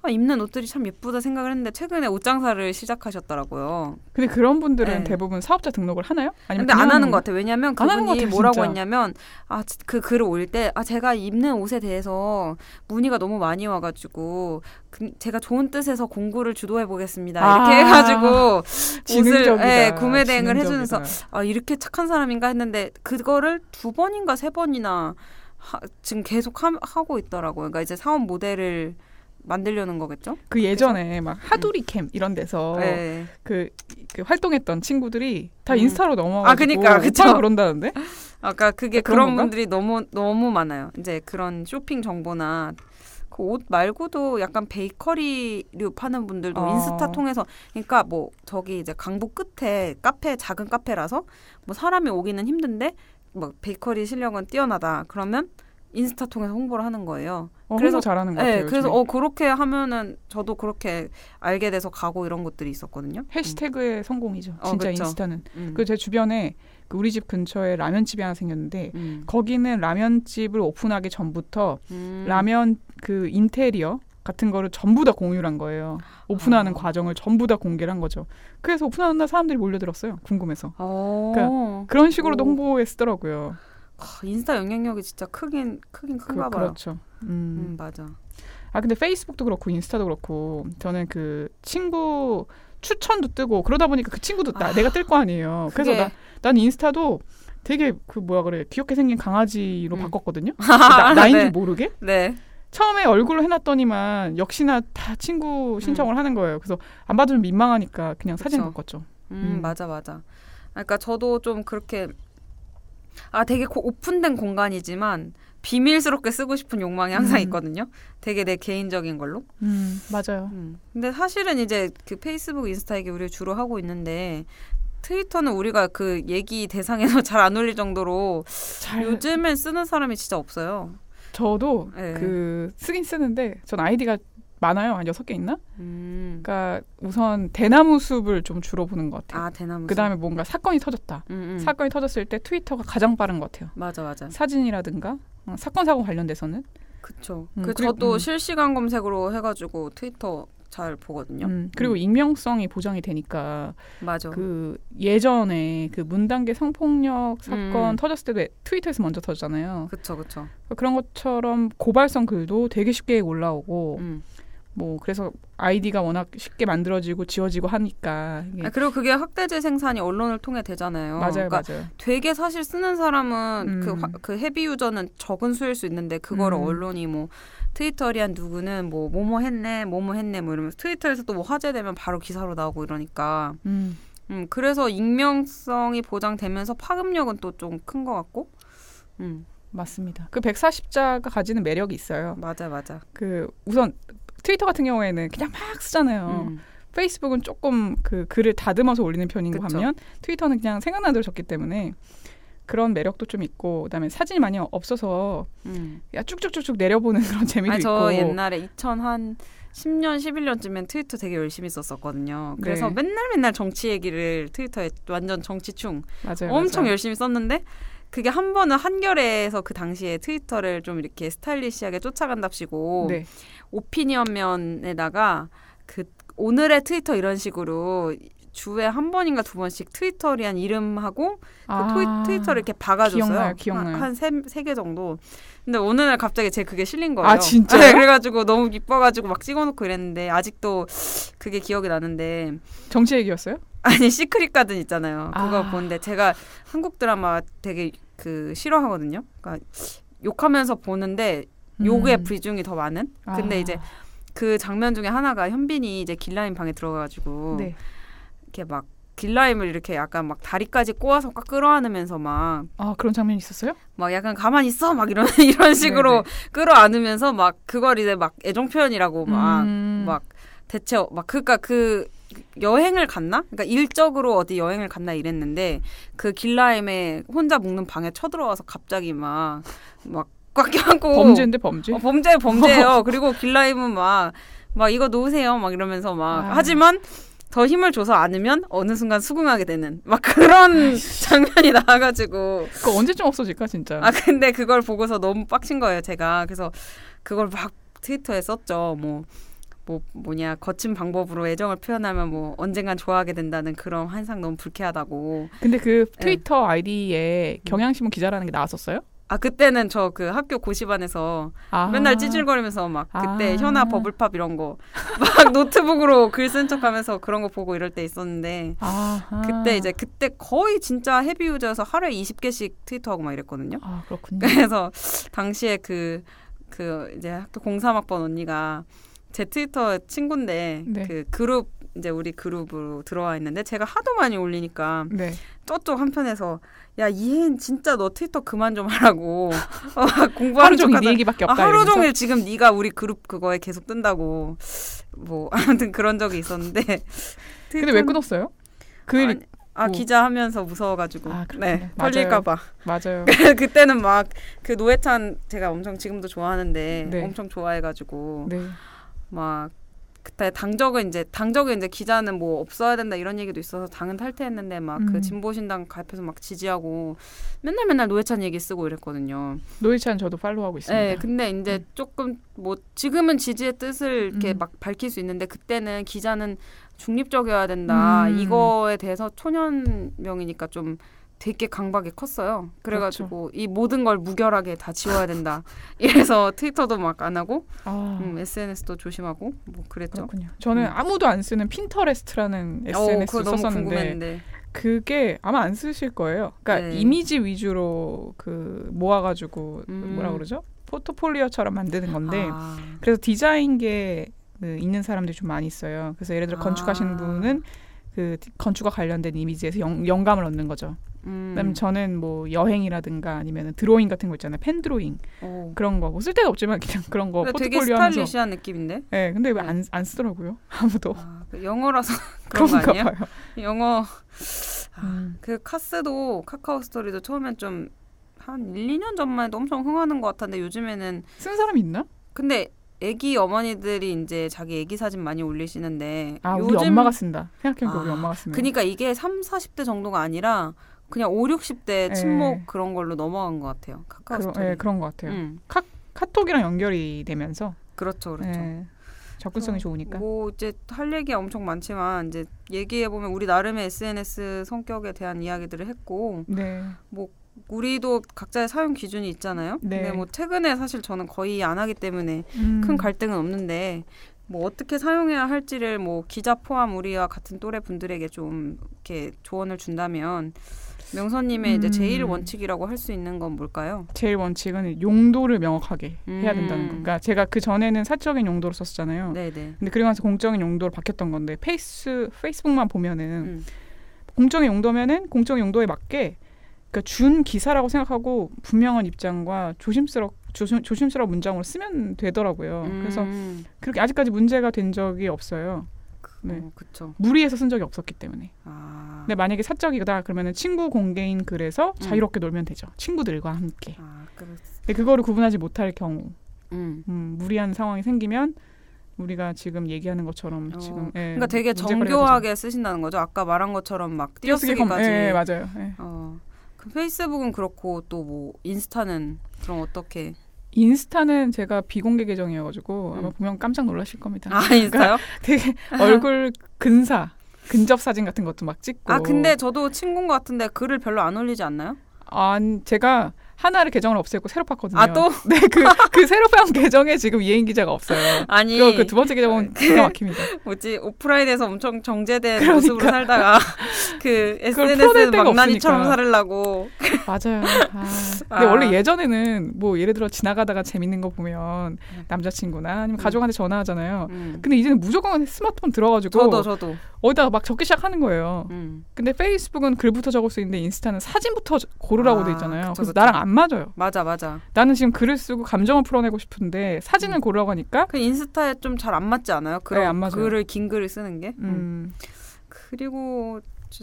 입는 옷들이 참 예쁘다 생각을 했는데 최근에 옷 장사를 시작하셨더라고요. 근데 그런 분들은 대부분 사업자 등록을 하나요? 아니면 근데 안 하는 것 같아요. 왜냐하면 그분이 뭐라고 했냐면 그 글을 올 때 제가 입는 옷에 대해서 문의가 너무 많이 와가지고 제가 좋은 뜻에서 공구를 주도해 보겠습니다. 이렇게 해가지고 옷을 구매 대행을 해주면서 이렇게 착한 사람인가 했는데 그거를 2번인가 3번이나 지금 계속 하고 있더라고요. 그러니까 이제 사업 모델을 만들려는 거겠죠? 그 예전에 막 하두리 캠 이런 데서 그 활동했던 친구들이 다 인스타로 넘어가지고 그러니까 그쵸? 그런다는데? 아까 그게 그런 분들이 너무 많아요. 이제 그런 쇼핑 정보나 그 옷 말고도 약간 베이커리류 파는 분들도 인스타 통해서 그러니까 뭐 저기 이제 강북 끝에 작은 카페라서 뭐 사람이 오기는 힘든데 뭐 베이커리 실력은 뛰어나다. 그러면 인스타 통해서 홍보를 하는 거예요. 그래서 잘하는 것 같아요. 그래서 그렇게 하면은 저도 그렇게 알게 돼서 가고 이런 것들이 있었거든요. 해시태그의 성공이죠. 진짜 그쵸. 인스타는. 그리고 제 주변에 그 우리 집 근처에 라면집이 하나 생겼는데 거기는 라면집을 오픈하기 전부터 라면 그 인테리어 같은 거를 전부 다 공유를 한 거예요. 오픈하는 과정을 전부 다 공개를 한 거죠. 그래서 오픈하는 날 사람들이 몰려들었어요. 궁금해서. 그러니까 그런 식으로도 홍보에 쓰더라고요. 인스타 영향력이 진짜 크긴 큰가 봐요. 그렇죠. 맞아. 근데 페이스북도 그렇고 인스타도 그렇고 저는 그 친구 추천도 뜨고 그러다 보니까 그 친구도 내가 뜰 거 아니에요. 그래서 난 인스타도 되게 귀엽게 생긴 강아지로 바꿨거든요. 나인 줄 모르게. 네. 처음에 얼굴로 해놨더니만 역시나 다 친구 신청을 하는 거예요. 그래서 안 받으면 민망하니까 그냥 사진 바꿨죠. 맞아. 그러니까 저도 좀 그렇게 되게 오픈된 공간이지만 비밀스럽게 쓰고 싶은 욕망이 항상 있거든요. 되게 내 개인적인 걸로. 맞아요. 근데 사실은 이제 그 페이스북, 인스타 얘기 우리 주로 하고 있는데 트위터는 우리가 그 얘기 대상에서 잘 안 올릴 정도로 요즘엔 쓰는 사람이 진짜 없어요. 저도 그 쓰긴 쓰는데 전 아이디가 많아요. 한 6개 있나? 그러니까 우선 대나무 숲을 좀 주로 보는 것 같아요. 대나무 숲. 그다음에 뭔가 사건이 터졌다. 사건이 터졌을 때 트위터가 가장 빠른 것 같아요. 맞아. 사진이라든가 사건 사고 관련돼서는. 그렇죠. 저도 실시간 검색으로 해가지고 트위터 잘 보거든요. 그리고 익명성이 보장이 되니까. 맞아. 그 예전에 그 문단계 성폭력 사건 터졌을 때도 트위터에서 먼저 터졌잖아요. 그렇죠. 그런 것처럼 고발성 글도 되게 쉽게 올라오고 뭐 그래서 아이디가 워낙 쉽게 만들어지고 지워지고 하니까. 그리고 그게 학대재 생산이 언론을 통해 되잖아요. 맞아요, 그러니까 맞아요. 되게 사실 쓰는 사람은 그 헤비 유저는 적은 수일 수 있는데 그거를 언론이 뭐 트위터리한 누구는 뭐뭐 했네 뭐 이러면서 트위터에서 또 뭐 화제되면 바로 기사로 나오고 이러니까. 그래서 익명성이 보장되면서 파급력은 또 좀 큰 것 같고. 맞습니다. 그 140자가 가지는 매력이 있어요. 맞아. 그 우선 트위터 같은 경우에는 그냥 막 쓰잖아요. 페이스북은 조금 그 글을 다듬어서 올리는 편인 거 하면 트위터는 그냥 생각나는 대로 적기 때문에 그런 매력도 좀 있고 그다음에 사진이 많이 없어서 야 쭉쭉쭉쭉 내려보는 그런 재미도 있고. 저 옛날에 2010년 11년쯤엔 트위터 되게 열심히 썼었거든요. 그래서 네. 맨날 정치 얘기를 트위터에 완전 정치충 맞아요, 엄청 맞아요. 열심히 썼는데 그게 한 번은 한겨레에서 그 당시에 트위터를 좀 이렇게 스타일리시하게 쫓아간답시고 네. 오피니언면에다가 그 오늘의 트위터 이런 식으로 주에 한 번인가 두 번씩 트위터리한 이름하고 트위터를 이렇게 박아줬어요. 기억나요. 한 세 개 정도. 근데 어느 날 갑자기 제 그게 실린 거예요. 아, 진짜요? 네, 그래가지고 너무 이뻐가지고 막 찍어놓고 이랬는데 아직도 그게 기억이 나는데. 정치 얘기였어요? 아니 시크릿 가든 있잖아요. 그거 보는데 제가 한국 드라마 되게 그 싫어하거든요. 그러니까 욕하면서 보는데 욕의 비중이 더 많은. 근데 이제 그 장면 중에 하나가 현빈이 이제 길라임 방에 들어가가지고 네. 이렇게 막 길라임을 이렇게 약간 막 다리까지 꼬아서 꽉 끌어안으면서 막 그런 장면이 있었어요? 막 약간 가만히 있어 막 이런 식으로 끌어안으면서 막 그걸 이제 막 애정 표현이라고 막 대체 막 그러니까 그 여행을 갔나? 그러니까 일적으로 어디 여행을 갔나 이랬는데 그 길라임에 혼자 묵는 방에 쳐들어와서 갑자기 막 꽉 껴안고 범죄인데 범죄? 범죄예요. 그리고 길라임은 막 이거 놓으세요 막 이러면서 막 하지만 더 힘을 줘서 안으면 어느 순간 수긍하게 되는 막 그런 장면이 나와가지고 그거 언제쯤 없어질까 진짜. 근데 그걸 보고서 너무 빡친 거예요 제가. 그래서 그걸 막 트위터에 썼죠. 뭐냐 거친 방법으로 애정을 표현하면 뭐 언젠간 좋아하게 된다는 그런 환상 너무 불쾌하다고. 근데 그 트위터 아이디에 경향신문 기자라는 게 나왔었어요? 그때는 저 그 학교 고시반에서 맨날 찌질거리면서 막 그때 현아 버블팝 이런 거 막 노트북으로 글 쓴 척하면서 그런 거 보고 이럴 때 있었는데 그때 거의 진짜 헤비 유저여서 하루에 20개씩 트위터하고 막 이랬거든요. 그렇군요. 그래서 당시에 그 이제 학교 03학번 언니가 제 트위터 친구인데 그 그룹 이제 우리 그룹으로 들어와 있는데 제가 하도 많이 올리니까 저쪽 한편에서 야 이혜인 진짜 너 트위터 그만 좀 하라고 공부하는 척 하다 얘기밖에 없다 하루 종일 지금 네가 우리 그룹 그거에 계속 뜬다고 뭐 아무튼 그런 적이 있었는데 근데 왜 끊었어요? 기자 하면서 무서워가지고 털릴까봐. 맞아요. 그때는 막 그 노회찬 제가 엄청 지금도 좋아하는데 엄청 좋아해가지고 막 그때 당적은 이제 기자는 뭐 없어야 된다 이런 얘기도 있어서 당은 탈퇴했는데 막 그 진보신당 가입해서 막 지지하고 맨날 노회찬 얘기 쓰고 이랬거든요. 노회찬 저도 팔로우하고 있습니다. 네, 근데 이제 조금 뭐 지금은 지지의 뜻을 이렇게 막 밝힐 수 있는데 그때는 기자는 중립적이어야 된다 이거에 대해서 초년명이니까 좀 되게 강박이 컸어요. 그래가지고 이 모든 걸 무결하게 다 지워야 된다. 이래서 트위터도 막 안 하고 SNS도 조심하고 뭐 그랬죠. 그렇군요. 저는 아무도 안 쓰는 핀터레스트라는 SNS를 썼었는데 그게 아마 안 쓰실 거예요. 그러니까 이미지 위주로 그 모아가지고 뭐라 그러죠? 포트폴리오처럼 만드는 건데 그래서 디자인계 있는 사람들이 좀 많이 있어요. 그래서 예를 들어 건축하시는 분은 그 건축과 관련된 이미지에서 영감을 얻는 거죠. 그다음에 저는 뭐 여행이라든가 아니면 드로잉 같은 거 있잖아요. 펜 드로잉 그런 거 뭐 쓸 데가 없지만 그냥 그런 거 포트폴리오 되게 스타일리시한 느낌인데. 네, 근데 왜 안 쓰더라고요 아무도. 영어라서 그런 거 아니에요? 봐요. 영어. 그 카스도 카카오 스토리도 처음엔 좀 한 1, 2년 전만 해도 엄청 흥하는 것 같았는데 요즘에는 쓴 사람이 있나? 근데 애기 어머니들이 이제 자기 애기 사진 많이 올리시는데 우리 엄마가 쓴다. 생각해보니까 우리 엄마가 쓰네. 그러니까 이게 3, 40대 정도가 아니라 그냥 5, 60대 친목 그런 걸로 넘어간 것 같아요. 카카오 스토리. 그런 것 같아요. 카톡이랑 연결이 되면서. 그렇죠. 접근성이 좋으니까. 뭐 이제 할 얘기 엄청 많지만 이제 얘기해 보면 우리 나름의 SNS 성격에 대한 이야기들을 했고, 뭐 우리도 각자의 사용 기준이 있잖아요. 근데 뭐 최근에 사실 저는 거의 안 하기 때문에 큰 갈등은 없는데 뭐 어떻게 사용해야 할지를 뭐 기자 포함 우리와 같은 또래 분들에게 좀 이렇게 조언을 준다면 명선님의 이제 제일 원칙이라고 할 수 있는 건 뭘까요? 제일 원칙은 용도를 명확하게 해야 된다는 거. 그러니까 제가 그 전에는 사적인 용도로 썼잖아요. 네네. 근데 그리고 나서 공적인 용도로 바뀌었던 건데 페이스북만 보면은 공적인 용도면은 공적인 용도에 맞게 그러니까 준 기사라고 생각하고 분명한 입장과 조심스러운 문장으로 쓰면 되더라고요. 그래서 그렇게 아직까지 문제가 된 적이 없어요. 네. 그쵸. 무리해서 쓴 적이 없었기 때문에. 근데 만약에 사적이다 그러면은 친구 공개인 글에서 자유롭게 놀면 되죠. 친구들과 함께. 근데 그거를 구분하지 못할 경우, 무리한 상황이 생기면 우리가 지금 얘기하는 것처럼 지금. 그러니까 되게 정교하게 쓰신다는 거죠. 아까 말한 것처럼 막 띄어쓰기까지. 네, 맞아요. 네. 그 페이스북은 그렇고 또 뭐 인스타는 그럼 어떻게? 인스타는 제가 비공개 계정이어가지고 아마 보면 깜짝 놀라실 겁니다. 인스타요? 그러니까 되게 얼굴 근접 사진 같은 것도 막 찍고. 근데 저도 친구인 것 같은데 글을 별로 안 올리지 않나요? 제가 하나를 계정을 없애고 새로 팠거든요. 또? 네, 그 새로 판 계정에 지금 이혜인 기자가 없어요. 아니. 그 두 번째 계정은 기가 막힙니다. 오프라인에서 엄청 정제된 모습으로 살다가 그 SNS 망나니처럼 살으려고. 맞아요. 근데 원래 예전에는 뭐 예를 들어 지나가다가 재밌는 거 보면 남자친구나 아니면 가족한테 전화하잖아요. 근데 이제는 무조건 스마트폰 들어가지고 저도 어디다가 막 적기 시작하는 거예요. 근데 페이스북은 글부터 적을 수 있는데 인스타는 사진부터 고르라고 돼 있잖아요. 그래서 나랑 안 맞아요. 맞아. 나는 지금 글을 쓰고 감정을 풀어내고 싶은데 사진을 고르라고 하니까 그 인스타에 좀 잘 안 맞지 않아요? 네, 안 맞아요. 긴 글을 쓰는 게. 그리고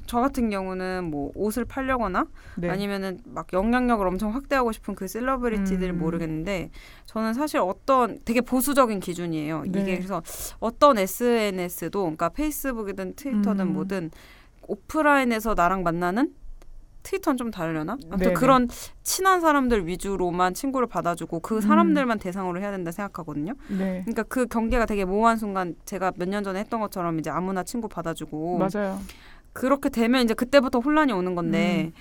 저 같은 경우는 뭐 옷을 팔려거나 아니면은 막 영향력을 엄청 확대하고 싶은 그 셀러브리티들을 모르겠는데 저는 사실 되게 보수적인 기준이에요. 이게 그래서 어떤 SNS도 그러니까 페이스북이든 트위터든 뭐든 오프라인에서 나랑 만나는 트위터는 좀 다르려나? 아무튼 그런 친한 사람들 위주로만 친구를 받아주고 그 사람들만 대상으로 해야 된다 생각하거든요. 그러니까 그 경계가 되게 모호한 순간 제가 몇 년 전에 했던 것처럼 이제 아무나 친구 받아주고 맞아요. 그렇게 되면 이제 그때부터 혼란이 오는 건데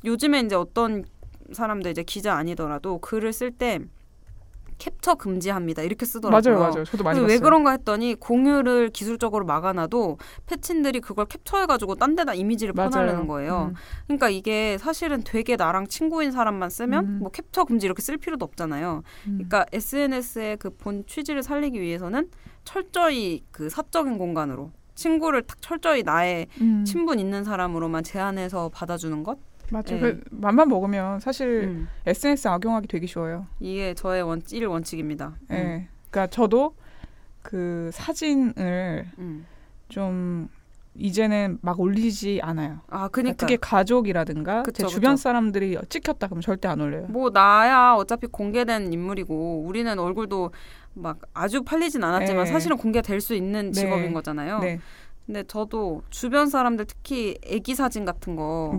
요즘에 이제 어떤 사람들 이제 기자 아니더라도 글을 쓸 때 캡처 금지합니다. 이렇게 쓰더라고요. 맞아요. 저도 많이 봤어요. 왜 그런가 했더니 공유를 기술적으로 막아놔도 패친들이 그걸 캡처해가지고 딴 데다 이미지를 퍼나르는 거예요. 그러니까 이게 사실은 되게 나랑 친구인 사람만 쓰면 뭐 캡처 금지 이렇게 쓸 필요도 없잖아요. 그러니까 SNS의 그 본 취지를 살리기 위해서는 철저히 그 사적인 공간으로 친구를 딱 철저히 나의 친분 있는 사람으로만 제한해서 받아주는 것? 맞죠. 그 맘만 먹으면 사실 SNS 악용하기 되게 쉬워요. 이게 저의 1원칙입니다. 네. 그러니까 저도 그 사진을 좀 이제는 막 올리지 않아요. 그러니까 특히 가족이라든가 제 주변 사람들이 찍혔다 그러면 절대 안 올려요. 뭐 나야 어차피 공개된 인물이고 우리는 얼굴도 막 아주 팔리진 않았지만 사실은 공개될 수 있는 직업인 거잖아요. 근데 저도 주변 사람들 특히 애기 사진 같은 거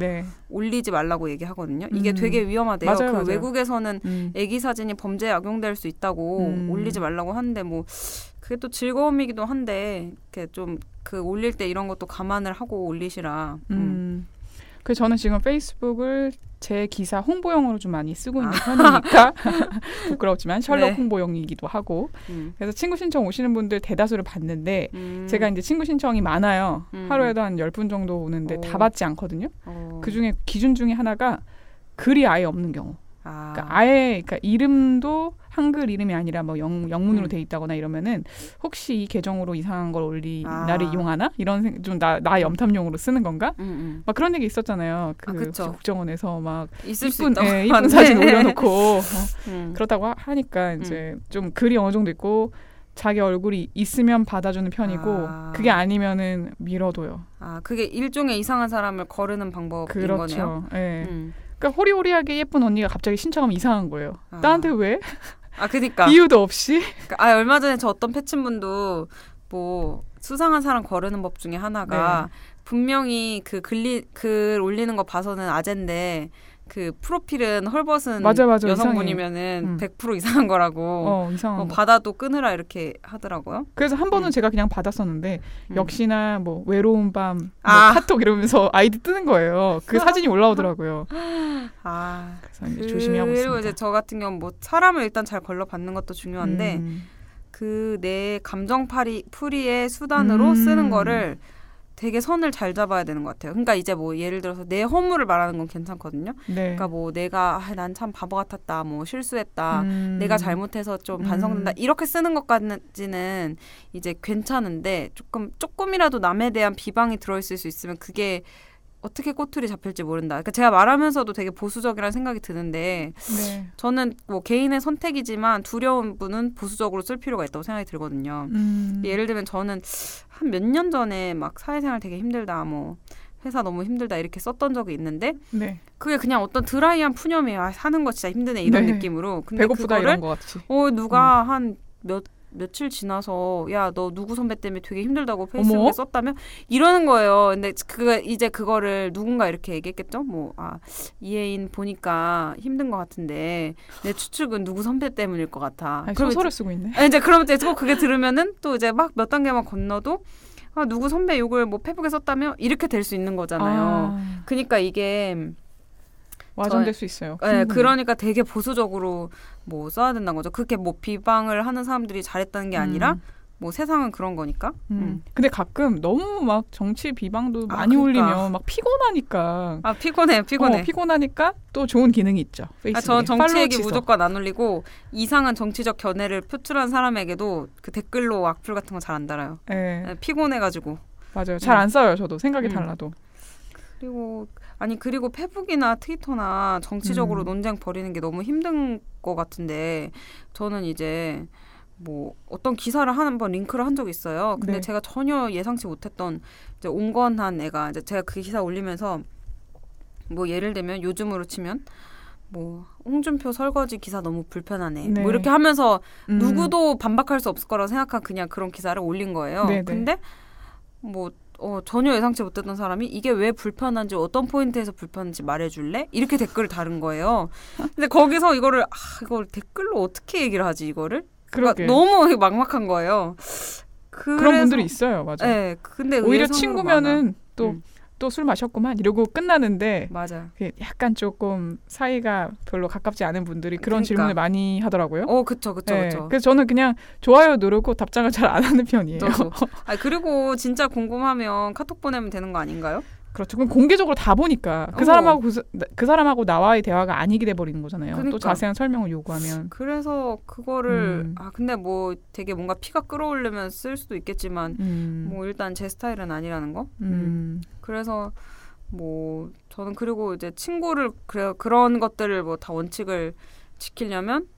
올리지 말라고 얘기하거든요. 이게 되게 위험하대요. 맞아요. 외국에서는 애기 사진이 범죄에 악용될 수 있다고 올리지 말라고 하는데 뭐 그게 또 즐거움이기도 한데 이렇게 좀 그 올릴 때 이런 것도 감안을 하고 올리시라. 그래서 저는 지금 페이스북을 제 기사 홍보용으로 좀 많이 쓰고 있는 편이니까 부끄럽지만 셜록 홍보용이기도 하고 그래서 친구 신청 오시는 분들 대다수를 받는데 제가 이제 친구 신청이 많아요. 하루에도 한 10분 정도 오는데 다 받지 않거든요. 그중에 기준 중에 하나가 글이 아예 없는 경우. 그러니까 이름도 한글 이름이 아니라 뭐 영문으로 돼 있다거나 이러면은 혹시 이 계정으로 이상한 걸 나를 이용하나? 이런 좀 나 염탐용으로 쓰는 건가? 막 그런 얘기 있었잖아요. 국정원에서 막 이쁜 사진 올려놓고 그렇다고 하니까 이제 좀 글이 어느 정도 있고 자기 얼굴이 있으면 받아주는 편이고 그게 아니면은 밀어둬요. 그게 일종의 이상한 사람을 거르는 방법인 거네요. 그러니까 호리호리하게 예쁜 언니가 갑자기 신청하면 이상한 거예요. 나한테 왜? 그러니까 이유도 없이. 얼마 전에 저 어떤 패친분도 뭐 수상한 사람 거르는 법 중에 하나가 분명히 그 글 올리는 거 봐서는 아젠데 그 프로필은 헐벗은 맞아, 여성분이면은 100% 이상한 거라고 이상한 거. 받아도 끊으라 이렇게 하더라고요. 그래서 한 번은 제가 그냥 받았었는데 역시나 뭐 외로운 밤 뭐 카톡 이러면서 아이디 뜨는 거예요. 그 사진이 올라오더라고요. 그래서 이제 조심히 하고 있습니다. 그리고 이제 저 같은 경우는 뭐 사람을 일단 잘 걸러 받는 것도 중요한데 그 내 감정 풀이의 수단으로 쓰는 거를 되게 선을 잘 잡아야 되는 것 같아요. 그러니까 이제 뭐 예를 들어서 내 허물을 말하는 건 괜찮거든요. 네. 그러니까 뭐 내가 난 참 바보 같았다, 뭐 실수했다, 내가 잘못해서 좀 반성된다 이렇게 쓰는 것까지는 이제 괜찮은데 조금이라도 남에 대한 비방이 들어있을 수 있으면 그게 어떻게 꼬투리 잡힐지 모른다. 그러니까 제가 말하면서도 되게 보수적이라는 생각이 드는데 네. 저는 뭐 개인의 선택이지만 두려운 분은 보수적으로 쓸 필요가 있다고 생각이 들거든요. 예를 들면 저는 한 몇 년 전에 막 사회생활 되게 힘들다, 뭐 회사 너무 힘들다 이렇게 썼던 적이 있는데 네. 그게 그냥 어떤 드라이한 푸념이에요. 아, 사는 거 진짜 힘드네 이런 네. 느낌으로. 근데 배고프다 그거를 이런 거 같이. 누가 한 며칠 지나서 야 너 누구 선배 때문에 되게 힘들다고 페이스북에 어머? 썼다며 이러는 거예요. 근데 이제 그거를 누군가 이렇게 얘기했겠죠. 뭐 이혜인 보니까 힘든 것 같은데 내 추측은 누구 선배 때문일 것 같아. 그럼 소설을 쓰고 있네. 이제 그러면 이제 또 그게 들으면은 또 이제 막 몇 단계만 건너도 누구 선배 욕을 뭐 페북에 썼다며 이렇게 될 수 있는 거잖아요. 그러니까 이게 와전될 수 있어요. 네, 그러니까 되게 보수적으로 뭐 써야 된다는 거죠. 그렇게 뭐 비방을 하는 사람들이 잘했다는 게 아니라 뭐 세상은 그런 거니까. 근데 가끔 너무 막 정치 비방도 많이 그러니까. 올리면 막 피곤하니까. 피곤해. 피곤하니까 또 좋은 기능이 있죠. 페이스북에. 저는 정치 얘기 무조건 안 올리고 이상한 정치적 견해를 표출한 사람에게도 그 댓글로 악플 같은 거 잘 안 달아요. 네. 피곤해가지고. 맞아요. 잘 안 써요. 저도 생각이 달라도. 그리고 페북이나 트위터나 정치적으로 논쟁 벌이는 게 너무 힘든 것 같은데 저는 이제 뭐 어떤 기사를 한번 링크를 한 적이 있어요. 근데 네. 제가 전혀 예상치 못했던 이제 온건한 애가 이제 제가 그 기사 올리면서 뭐 예를 들면 요즘으로 치면 뭐 홍준표 설거지 기사 너무 불편하네. 네. 뭐 이렇게 하면서 누구도 반박할 수 없을 거라고 생각한 그냥 그런 기사를 올린 거예요. 네네. 근데 뭐 전혀 예상치 못했던 사람이 이게 왜 불편한지 어떤 포인트에서 불편한지 말해줄래? 이렇게 댓글을 다른 거예요. 근데 거기서 이걸 댓글로 어떻게 얘기를 하지 이거를? 그러니까 너무 막막한 거예요. 그런 분들이 있어요. 맞아. 네, 근데 오히려 친구면은 또 술 마셨구만 이러고 끝나는데 맞아. 약간 조금 사이가 별로 가깝지 않은 분들이 그런 그러니까. 질문을 많이 하더라고요. 그쵸. 그래서 저는 그냥 좋아요 누르고 답장을 잘 안 하는 편이에요. 그리고 진짜 궁금하면 카톡 보내면 되는 거 아닌가요? 그렇죠. 그럼 공개적으로 다 보니까 그 사람하고 나와의 대화가 아니게 돼버리는 거잖아요. 그러니까. 또 자세한 설명을 요구하면. 그래서 그거를 근데 뭐 되게 뭔가 피가 끓어오르면 쓸 수도 있겠지만 뭐 일단 제 스타일은 아니라는 거. 그래서 뭐 저는 그리고 이제 친구를 그런 것들을 뭐 다 원칙을 지키려면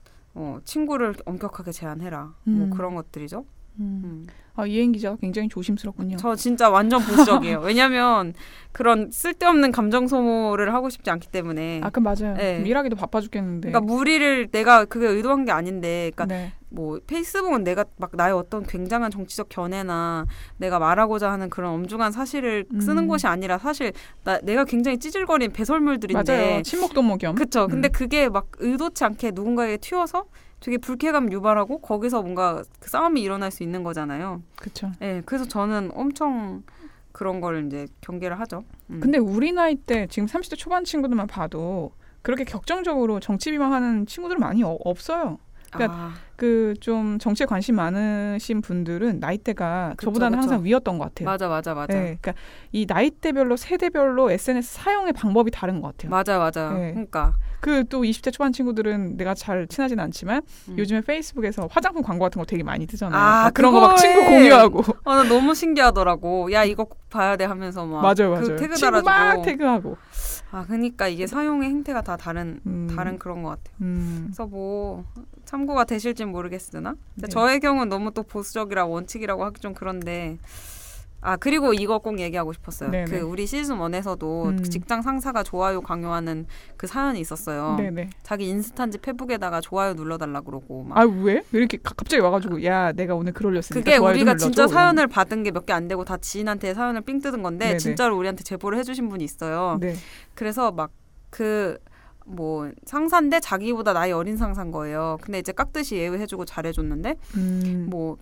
친구를 엄격하게 제한해라. 뭐 그런 것들이죠. 이혜인 기자가 굉장히 조심스럽군요. 저 진짜 완전 보수적이에요. 왜냐하면 그런 쓸데없는 감정 소모를 하고 싶지 않기 때문에. 그럼 맞아요. 네. 일하기도 바빠 죽겠는데. 그러니까 무리를 내가 그게 의도한 게 아닌데, 그러니까 네. 뭐 페이스북은 내가 막 나의 어떤 굉장한 정치적 견해나 내가 말하고자 하는 그런 엄중한 사실을 쓰는 곳이 아니라 사실 내가 굉장히 찌질거리는 배설물들인데. 맞아요. 친목도모 겸. 그렇죠. 근데 그게 막 의도치 않게 누군가에게 튀어서 되게 불쾌감 유발하고 거기서 뭔가 그 싸움이 일어날 수 있는 거잖아요. 그렇죠. 네, 그래서 저는 엄청 그런 걸 이제 경계를 하죠. 근데 우리 나이 때 지금 30대 초반 친구들만 봐도 그렇게 격정적으로 정치 비방하는 친구들은 많이 없어요. 그러니까 그 좀 정치에 관심 많으신 분들은 나이대가 저보다는 항상 위였던 것 같아요. 맞아. 네, 그러니까 이 나이대별로 세대별로 SNS 사용의 방법이 다른 것 같아요. 맞아. 네. 그러니까 그 또 20대 초반 친구들은 내가 잘 친하진 않지만 요즘에 페이스북에서 화장품 광고 같은 거 되게 많이 뜨잖아요. 그런 거 막 친구 공유하고. 나 너무 신기하더라고. 야 이거 꼭 봐야 돼 하면서 막 맞아요. 그 태그 친구 달아주고. 막 태그하고. 그러니까 이게 사용의 행태가 다 다른 그런 것 같아요. 그래서 뭐 참고가 되실진 모르겠으나 네. 저의 경우는 너무 또 보수적이라 원칙이라고 하기 좀 그런데 그리고 이거 꼭 얘기하고 싶었어요. 네네. 그 우리 시즌 1에서도 그 직장 상사가 좋아요 강요하는 그 사연이 있었어요. 네네. 자기 인스타인지 페북에다가 좋아요 눌러달라 그러고 막. 왜 이렇게 갑자기 와가지고 야 내가 오늘 글 올렸으니까 그게 좋아요 우리가 좀 진짜 눌러줘. 사연을 받은 게 몇 개 안 되고 다 지인한테 사연을 삥 뜯은 건데 네네. 진짜로 우리한테 제보를 해주신 분이 있어요. 네. 그래서 막 뭐 상사인데 자기보다 나이 어린 상사인 거예요. 근데 이제 깍듯이 예우해주고 잘해줬는데 뭐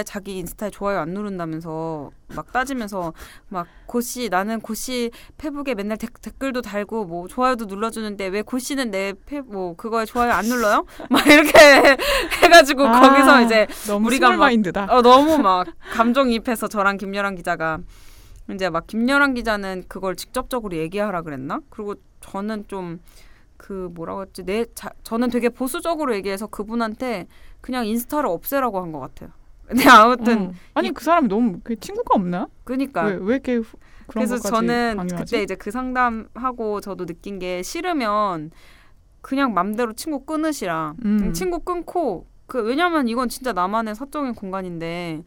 자기 인스타에 좋아요 안 누른다면서 막 따지면서 막 고씨 나는 고씨 페북에 맨날 댓글도 달고 뭐 좋아요도 눌러주는데 왜 고씨는 내 뭐 그거에 좋아요 안 눌러요? 막 이렇게 해가지고 거기서 이제 너무 우리가 마인드다. 너무 막 감정이입해서 저랑 김여랑 기자가 이제 막 김여랑 기자는 그걸 직접적으로 얘기하라 그랬나? 그리고 저는 좀 뭐라고 했지? 저는 되게 보수적으로 얘기해서 그분한테 그냥 인스타를 없애라고 한 것 같아요. 근데 아무튼 아니 그 사람이 너무 친구가 없나? 그러니까 왜 이렇게 그런 그래서 것까지 저는 강요하지? 그때 이제 그 상담하고 저도 느낀 게 싫으면 그냥 맘대로 친구 끊으시라. 친구 끊고 왜냐면 이건 진짜 나만의 사적인 공간인데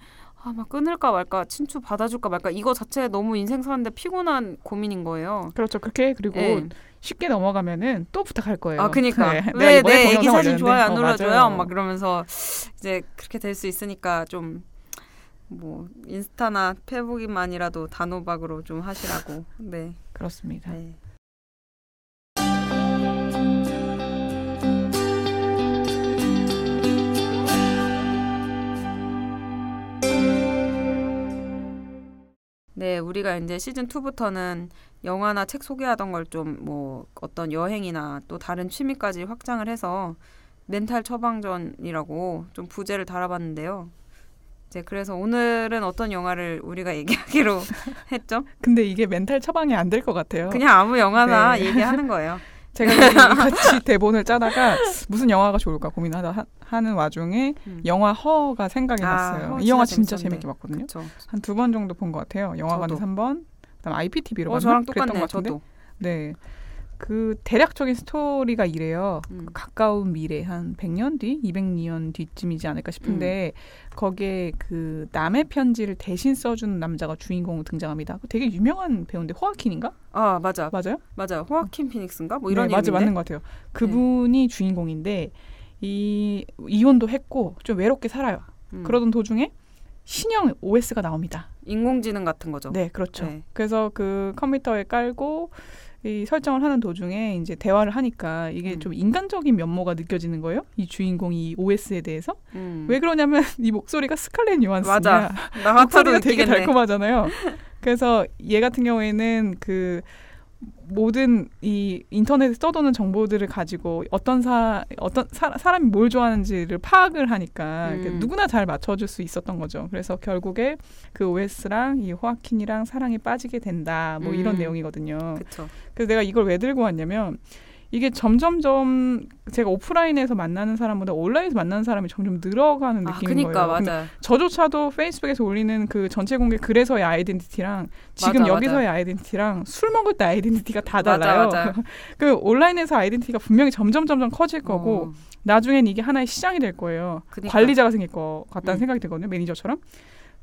막 끊을까 말까 친추 받아줄까 말까 이거 자체에 너무 인생 사는데 피곤한 고민인 거예요. 그렇죠. 그렇게 그리고 쉽게 넘어가면은 또 부탁할 거예요. 그러니까 왜 내 애기 사진 좋아요 안 눌러줘요? 막 그러면서 이제 그렇게 될 수 있으니까 좀 뭐 인스타나 페북이만이라도 단호박으로 좀 하시라고. 네, 그렇습니다. 네. 네, 우리가 이제 시즌 2부터는 영화나 책 소개하던 걸 좀 뭐 어떤 여행이나 또 다른 취미까지 확장을 해서 멘탈 처방전이라고 좀 부제를 달아봤는데요. 이제 그래서 오늘은 어떤 영화를 우리가 얘기하기로 했죠? 근데 이게 멘탈 처방이 안 될 것 같아요. 그냥 아무 영화나 얘기하는 거예요. 제가 같이 대본을 짜다가 무슨 영화가 좋을까 고민하는 와중에 영화 허가 생각이 났어요. 이 영화 진짜 재밌게 봤거든요. 한 2번 정도 본 것 같아요. 영화관에 3번, 그다음 IPTV로 봤나? 저랑 똑같네요. 저도. 네. 그 대략적인 스토리가 이래요. 가까운 미래 한 100년 뒤, 200년 뒤쯤이지 않을까 싶은데 거기에 그 남의 편지를 대신 써주는 남자가 주인공으로 등장합니다. 되게 유명한 배우인데 호아킨인가? 맞아요. 호아킨 피닉스인가? 뭐 이런 이름인데. 맞는 것 같아요. 그분이 주인공인데 이혼도 했고 좀 외롭게 살아요. 그러던 도중에 신형 OS가 나옵니다. 인공지능 같은 거죠. 네, 그렇죠. 네. 그래서 그 컴퓨터에 깔고 이 설정을 하는 도중에 이제 대화를 하니까 이게 좀 인간적인 면모가 느껴지는 거예요. 이 주인공이 이 OS에 대해서. 왜 그러냐면 이 목소리가 스칼렛 요한슨이야. 맞아. 나 목소리가 되게 달콤하잖아요. 그래서 얘 같은 경우에는 그 모든 이 인터넷에 떠도는 정보들을 가지고 어떤 사람이 뭘 좋아하는지를 파악을 하니까 누구나 잘 맞춰줄 수 있었던 거죠. 그래서 결국에 그 OS랑 이 호아킨이랑 사랑에 빠지게 된다. 뭐 이런 내용이거든요. 그쵸. 그래서 내가 이걸 왜 들고 왔냐면 이게 점점점 제가 오프라인에서 만나는 사람보다 온라인에서 만나는 사람이 점점 늘어가는 느낌인 거예요. 맞아요. 저조차도 페이스북에서 올리는 그 전체 공개 글에서의 아이덴티티랑 지금 여기서의 아이덴티티랑 술 먹을 때 아이덴티티가 다 달라요. 맞아. 그 온라인에서 아이덴티티가 분명히 점점 커질 거고 나중엔 이게 하나의 시장이 될 거예요. 그러니까. 관리자가 생길 것 같다는 생각이 들거든요. 매니저처럼.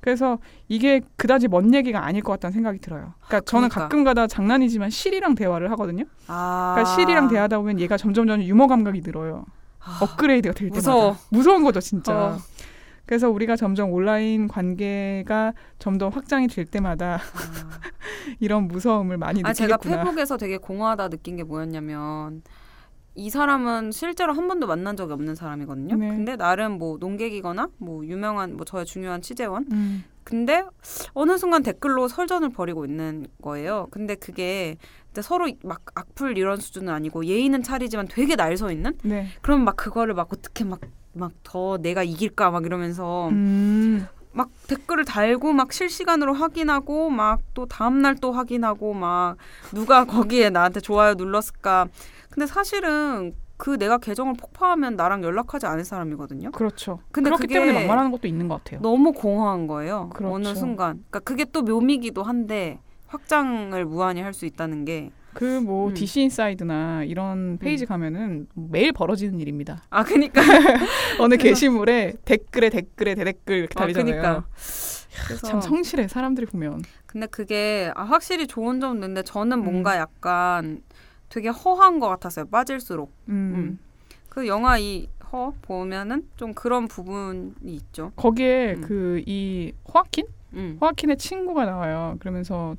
그래서 이게 그다지 먼 얘기가 아닐 것 같다는 생각이 들어요. 그러니까 저는 가끔가다 장난이지만 실이랑 대화를 하거든요. 그러니까 실이랑 대화하다 보면 얘가 점점 유머 감각이 늘어요. 업그레이드가 될 때마다. 무서운 거죠, 진짜. 그래서 우리가 점점 온라인 관계가 좀 더 확장이 될 때마다 이런 무서움을 많이 느끼겠구나. 제가 페북에서 되게 공허하다 느낀 게 뭐였냐면 이 사람은 실제로 한 번도 만난 적이 없는 사람이거든요. 네. 근데 나름 뭐 농객이거나 뭐 유명한 뭐 저의 중요한 취재원. 근데 어느 순간 댓글로 설전을 벌이고 있는 거예요. 근데 그게 서로 막 악플 이런 수준은 아니고 예의는 차리지만 되게 날서 있는. 네. 그럼 막 그거를 막 어떻게 막 더 내가 이길까 막 이러면서 막 댓글을 달고 막 실시간으로 확인하고 막 또 다음날 또 확인하고 막 누가 거기에 나한테 좋아요 눌렀을까. 근데 사실은 내가 계정을 폭파하면 나랑 연락하지 않을 사람이거든요. 그렇죠. 근데 그렇기 때문에 막말하는 것도 있는 것 같아요. 너무 공허한 거예요. 그렇죠. 어느 순간. 그러니까 그게 또 묘미기도 한데 확장을 무한히 할 수 있다는 게. DC 인사이드나 이런 페이지 가면은 매일 벌어지는 일입니다. 그러니까 어느 게시물에 댓글에 대댓글 이렇게 달리잖아요. 그러니까. 참 성실해 사람들이 보면. 근데 그게 확실히 좋은 점도 있는데 저는 뭔가 약간 되게 허한 것 같았어요. 빠질수록. 그 영화 보면은 좀 그런 부분이 있죠. 거기에 이 호아킨의 친구가 나와요. 그러면서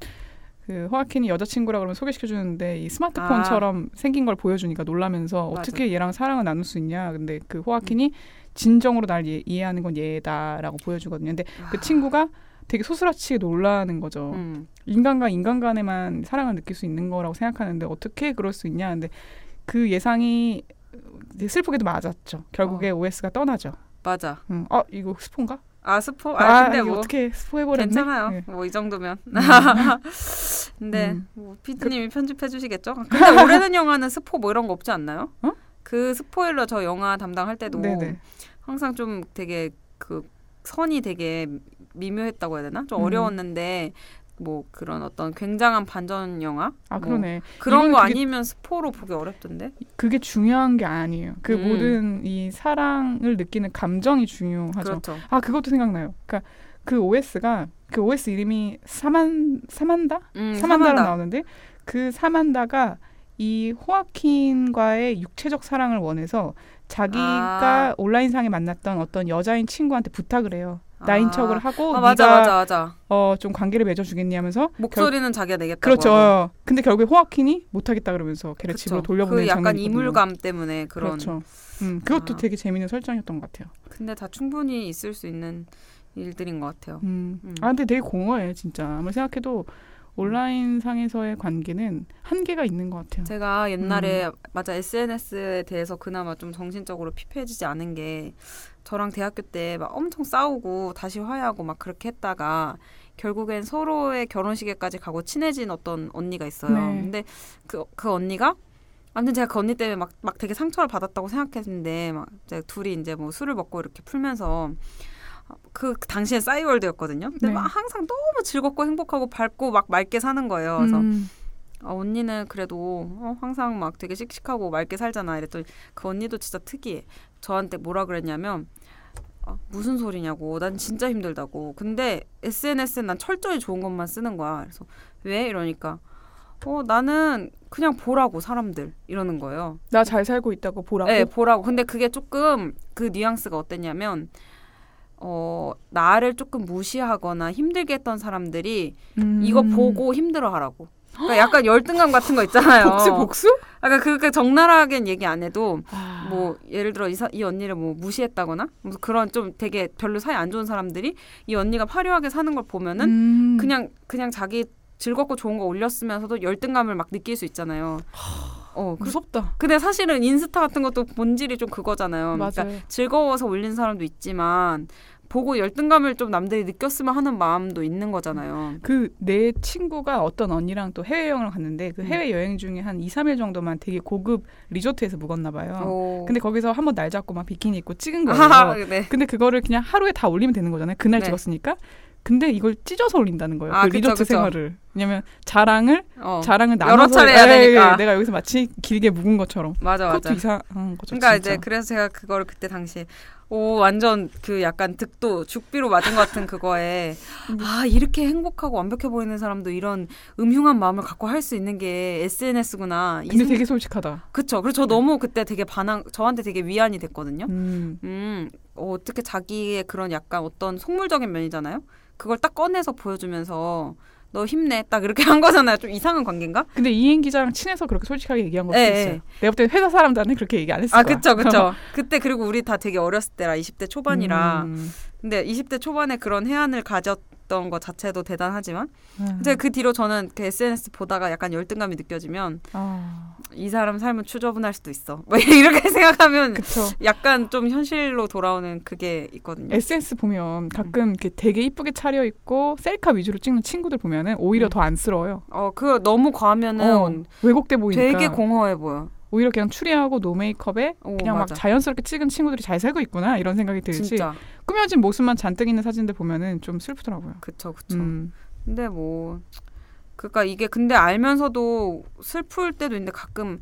그 호아킨이 여자친구라 그러면 소개시켜주는데 이 스마트폰처럼 생긴 걸 보여주니까 놀라면서 맞아. 어떻게 얘랑 사랑을 나눌 수 있냐. 근데 그 호아킨이 진정으로 날 이해하는 건 얘다라고 보여주거든요. 근데 그 친구가 되게 소스라치게 놀라는 거죠. 인간과 인간 간에만 사랑을 느낄 수 있는 거라고 생각하는데 어떻게 그럴 수 있냐. 근데 그 예상이 슬프게도 맞았죠. 결국에 OS가 떠나죠. 맞아. 이거 스폰가? 스포? 근데 뭐 어떻게 스포해버렸네? 괜찮아요. 네. 뭐 이 정도면. 근데 뭐 PD님이 편집해 주시겠죠? 근데 오래된 영화는 스포 뭐 이런 거 없지 않나요? 그 스포일러 저 영화 담당할 때도 네네. 항상 좀 되게 그 선이 되게 미묘했다고 해야 되나? 좀 어려웠는데 뭐 그런 어떤 굉장한 반전 영화? 그러네. 그런 거 아니면 스포로 보기 어렵던데? 그게 중요한 게 아니에요. 그 모든 이 사랑을 느끼는 감정이 중요하죠. 그렇죠. 그것도 생각나요. 그러니까 그 OS 이름이 사만다로 나오는데 그 사만다가 이 호아킨과의 육체적 사랑을 원해서 자기가 온라인상에 만났던 어떤 여자인 친구한테 부탁을 해요. 나인 척을 하고 맞아. 좀 관계를 맺어주겠냐면서 목소리는 자기가 내겠다고 그렇죠. 하고. 근데 결국에 호아킨이 못하겠다 그러면서 걔를 집으로 돌려보내는 그 약간 장면이거든요. 이물감 때문에 그런. 그렇죠. 그것도 되게 재밌는 설정이었던 것 같아요. 근데 다 충분히 있을 수 있는 일들인 것 같아요. 근데 되게 공허해 진짜. 아무리 생각해도 온라인 상에서의 관계는 한계가 있는 것 같아요. 제가 옛날에 맞아 SNS에 대해서 그나마 좀 정신적으로 피폐해지지 않은 게 저랑 대학교 때 막 엄청 싸우고 다시 화해하고 막 그렇게 했다가 결국엔 서로의 결혼식에까지 가고 친해진 어떤 언니가 있어요. 네. 근데 그 언니가 아무튼 제가 그 언니 때문에 막 되게 상처를 받았다고 생각했는데 막 이제 둘이 이제 뭐 술을 먹고 이렇게 풀면서 그 당시엔 싸이월드였거든요. 근데 막 항상 너무 즐겁고 행복하고 밝고 막 맑게 사는 거예요. 그래서 언니는 그래도 항상 막 되게 씩씩하고 맑게 살잖아. 이랬더니 그 언니도 진짜 특이해. 저한테 뭐라 그랬냐면 무슨 소리냐고. 난 진짜 힘들다고. 근데 SNS는 난 철저히 좋은 것만 쓰는 거야. 그래서 왜? 이러니까 나는 그냥 보라고 사람들 이러는 거예요. 나 잘 살고 있다고 보라고? 네, 보라고. 근데 그게 조금 그 뉘앙스가 어땠냐면 나를 조금 무시하거나 힘들게 했던 사람들이 이거 보고 힘들어하라고. 그러니까 약간 열등감 같은 거 있잖아요. 복수? 그러니까 적나라하게는 얘기 안 해도 뭐 예를 들어 이 언니를 뭐 무시했다거나 뭐 그런 좀 되게 별로 사이 안 좋은 사람들이 이 언니가 화려하게 사는 걸 보면은 그냥 자기 즐겁고 좋은 거 올렸으면서도 열등감을 막 느낄 수 있잖아요. 무섭다. 근데 사실은 인스타 같은 것도 본질이 좀 그거잖아요. 맞아요. 그러니까 즐거워서 올린 사람도 있지만 보고 열등감을 좀 남들이 느꼈으면 하는 마음도 있는 거잖아요. 내 친구가 어떤 언니랑 또 해외여행을 갔는데 그 해외여행 중에 한 2, 3일 정도만 되게 고급 리조트에서 묵었나 봐요. 근데 거기서 한번 날 잡고 막 비키니 입고 찍은 거예요. 네. 근데 그거를 그냥 하루에 다 올리면 되는 거잖아요. 그날 찍었으니까. 근데 이걸 찢어서 올린다는 거예요. 그 리조트 생활을. 왜냐면 자랑을 나눠서 여러 차례 해야 되니까. 내가 여기서 마치 길게 묵은 것처럼. 맞아. 그것도 이상한 거죠. 그러니까 진짜. 이제 그래서 제가 그거를 그때 당시에 완전 그 약간 득도 죽비로 맞은 것 같은 그거에 이렇게 행복하고 완벽해 보이는 사람도 이런 음흉한 마음을 갖고 할 수 있는 게 SNS구나. 근데 되게 솔직하다. 그쵸. 그래서 저 너무 그때 되게 저한테 되게 위안이 됐거든요. 어떻게 자기의 그런 약간 어떤 속물적인 면이잖아요. 그걸 딱 꺼내서 보여주면서 너 힘내 딱 이렇게 한 거잖아요. 좀 이상한 관계인가? 근데 이행 기자랑 친해서 그렇게 솔직하게 얘기한 것도 있어요. 내가 볼 때 회사 사람들한테 그렇게 얘기 안 했을 거야. 그쵸. 그때 그리고 우리 다 되게 어렸을 때라 20대 초반이라. 근데 20대 초반에 그런 해안을 가졌던 것 자체도 대단하지만 이제 그 뒤로 저는 그 SNS 보다가 약간 열등감이 느껴지면 이 사람 삶은 추저분할 수도 있어. 뭐 이렇게 생각하면 그쵸. 약간 좀 현실로 돌아오는 그게 있거든요. SNS 보면 가끔 이렇게 되게 이쁘게 차려입고 셀카 위주로 찍는 친구들 보면은 오히려 더 안쓰러워요. 그거 너무 과하면은 왜곡돼 보이니까. 되게 공허해 보여. 오히려 그냥 추리하고 노 메이크업에 그냥 맞아. 막 자연스럽게 찍은 친구들이 잘 살고 있구나 이런 생각이 들지. 진짜. 꾸며진 모습만 잔뜩 있는 사진들 보면은 좀 슬프더라고요. 그쵸. 근데 뭐 그러니까 이게 근데 알면서도 슬플 때도 있는데 가끔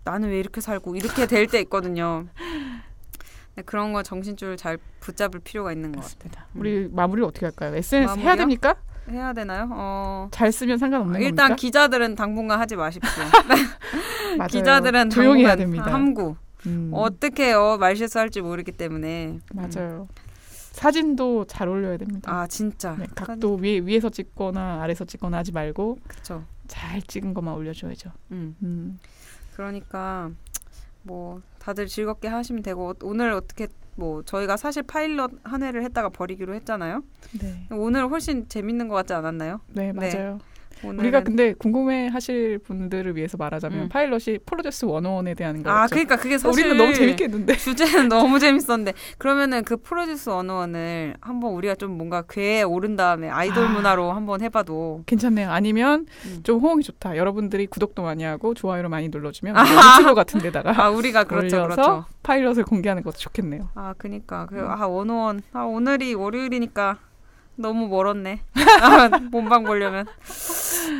나는 왜 이렇게 살고 이렇게 될 때 있거든요. 그런 거 정신줄을 잘 붙잡을 필요가 있는 것 같아요. 우리 마무리를 어떻게 할까요? SNS 마무리요? 해야 됩니까? 해야 되나요? 잘 쓰면 상관없는 일단 겁니까? 기자들은 당분간 하지 마십시오. 맞아요. 기자들은 조용히 해야 당분간 됩니다. 함구. 어떻게 말 실수할지 모르기 때문에. 맞아요. 사진도 잘 올려야 됩니다. 아 진짜. 네, 각도 위에서 찍거나 아래서 찍거나 하지 말고 그쵸. 잘 찍은 것만 올려줘야죠. 그러니까 뭐 다들 즐겁게 하시면 되고 오늘 어떻게 뭐 저희가 사실 파일럿 한 회를 했다가 버리기로 했잖아요. 네. 오늘 훨씬 재밌는 것 같지 않았나요? 네, 맞아요. 오늘은... 우리가 근데 궁금해하실 분들을 위해서 말하자면 파일럿이 프로듀스 101에 대한 거였죠. 아, 그러니까 그게 사실 우리는 너무 재밌게 했는데 주제는 너무 재밌었는데 그러면은 그 프로듀스 101을 한번 우리가 좀 뭔가 궤에 오른 다음에 아이돌 문화로 한번 해봐도 괜찮네요. 아니면 좀 호응이 좋다. 여러분들이 구독도 많이 하고 좋아요를 많이 눌러주면 유튜브 같은 데다가 우리가 그렇죠. 파일럿을 공개하는 것도 좋겠네요. 아, 그니까 101. 오늘이 월요일이니까 너무 멀었네. 본방 보려면.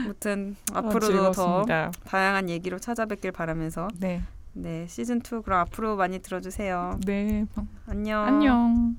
아무튼 앞으로도 더 다양한 얘기로 찾아뵙길 바라면서 네, 시즌2 그럼 앞으로 많이 들어주세요. 네. 안녕. 안녕.